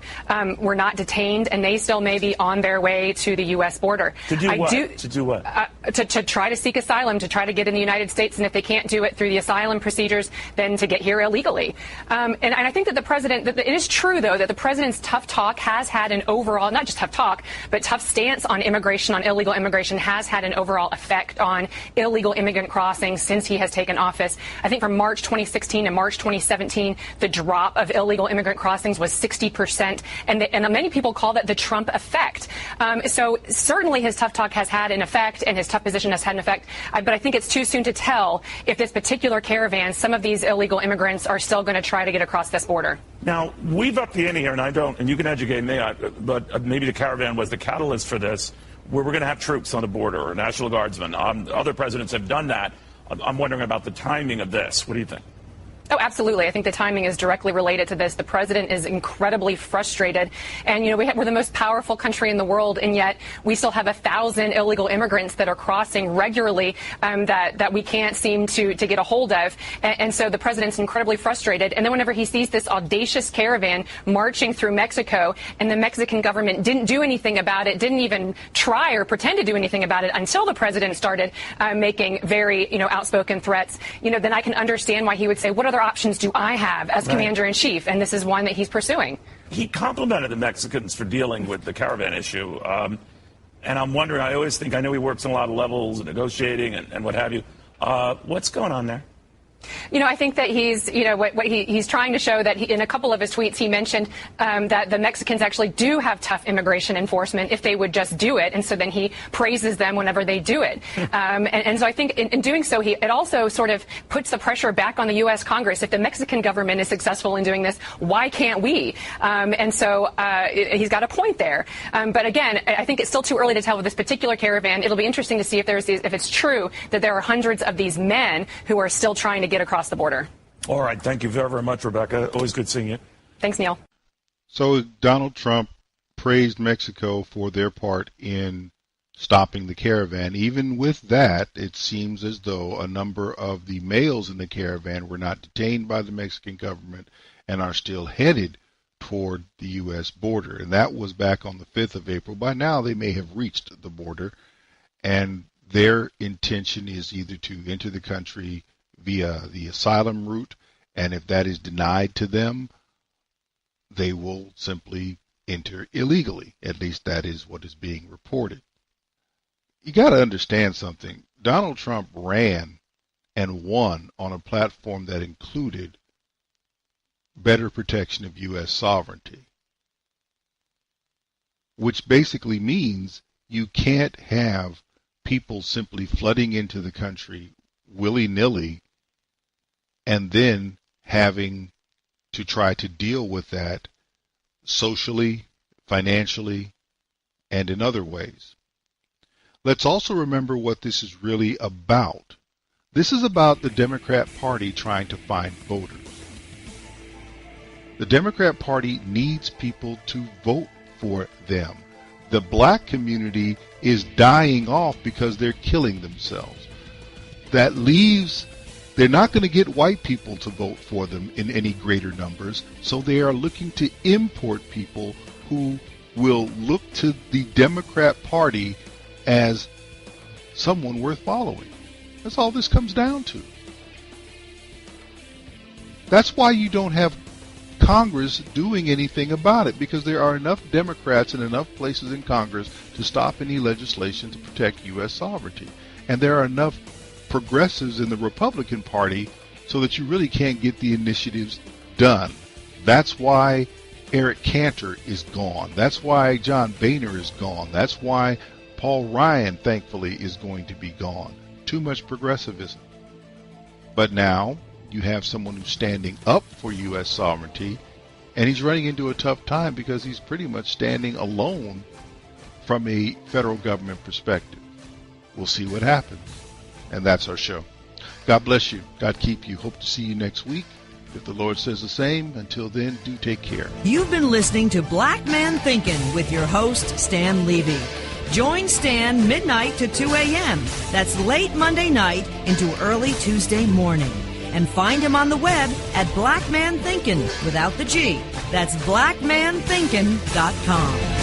were not detained and they still may be on their way to the U.S. border. To do what? To do what? To try to seek asylum, to try to get in the United States, and if they can't do it through the asylum procedures, then to get here illegally. And I think that the president, it is true, though, that the president's tough talk has had an overall, not just tough talk, but tough stance on immigration, on illegal immigration, has had an overall effect on illegal immigrant crossings since he has taken office. I think from March 2016 to March 2017, the drop of illegal immigrant crossings was 60%, and many people call that the Trump effect. So certainly his tough talk has had an effect, and his tough position has had an effect. But I think it's too soon to tell if this particular caravan, some of these illegal immigrants are still going to try to get across this border. Now, we've upped the ante here, and I don't, and you can educate me, but maybe the caravan was the catalyst for this, where we're going to have troops on the border or National Guardsmen. Other presidents have done that. I'm wondering about the timing of this. What do you think? Oh, absolutely. I think the timing is directly related to this. The president is incredibly frustrated. And, we're the most powerful country in the world, and yet we still have 1,000 illegal immigrants that are crossing regularly that we can't seem to get a hold of. And so the president's incredibly frustrated. And then whenever he sees this audacious caravan marching through Mexico and the Mexican government didn't do anything about it, didn't even try or pretend to do anything about it until the president started making very, outspoken threats, then I can understand why he would say, what other options do I have as commander-in-chief? And this is one that he's pursuing. He complimented the Mexicans for dealing with the caravan issue. And I'm wondering, I always think, I know he works on a lot of levels, negotiating and what have you. What's going on there? I think that he's, what he's trying to show that in a couple of his tweets, he mentioned that the Mexicans actually do have tough immigration enforcement if they would just do it. And so then he praises them whenever they do it. And so I think in doing so, it also sort of puts the pressure back on the U.S. Congress. If the Mexican government is successful in doing this, why can't we? And so he's got a point there. But again, I think it's still too early to tell with this particular caravan. It'll be interesting to see if it's true that there are hundreds of these men who are still trying to get across the border. All right. Thank you very, very much, Rebecca. Always good seeing you. Thanks, Neil. So Donald Trump praised Mexico for their part in stopping the caravan. Even with that, it seems as though a number of the males in the caravan were not detained by the Mexican government and are still headed toward the U.S. border. And that was back on the 5th of April. By now, they may have reached the border, and their intention is either to enter the country via the asylum route, and if that is denied to them, they will simply enter illegally. At least that is what is being reported. You got to understand something. Donald Trump ran and won on a platform that included better protection of U.S. sovereignty, which basically means You can't have people simply flooding into the country willy-nilly and then having to try to deal with that socially, financially, and in other ways. Let's also remember what this is really about. This is about the Democrat Party trying to find voters. The Democrat Party needs people to vote for them. The black community is dying off because they're killing themselves. That leaves, they're not going to get white people to vote for them in any greater numbers, so they are looking to import people who will look to the Democrat Party as someone worth following. That's all this comes down to. That's why you don't have Congress doing anything about it, because there are enough Democrats in enough places in Congress to stop any legislation to protect U.S. sovereignty. And there are enough progressives in the Republican Party so that you really can't get the initiatives done. That's why Eric Cantor is gone. That's why John Boehner is gone. That's why Paul Ryan, thankfully, is going to be gone. Too much progressivism. But now you have someone who's standing up for U.S. sovereignty, and he's running into a tough time because he's pretty much standing alone from a federal government perspective. We'll see what happens. And that's our show. God bless you. God keep you. Hope to see you next week. If the Lord says the same, until then, do take care. You've been listening to Black Man Thinking with your host, Stan Levy. Join Stan midnight to 2 a.m. That's late Monday night into early Tuesday morning. And find him on the web at Black Man Thinking without the G. That's blackmanthinking.com.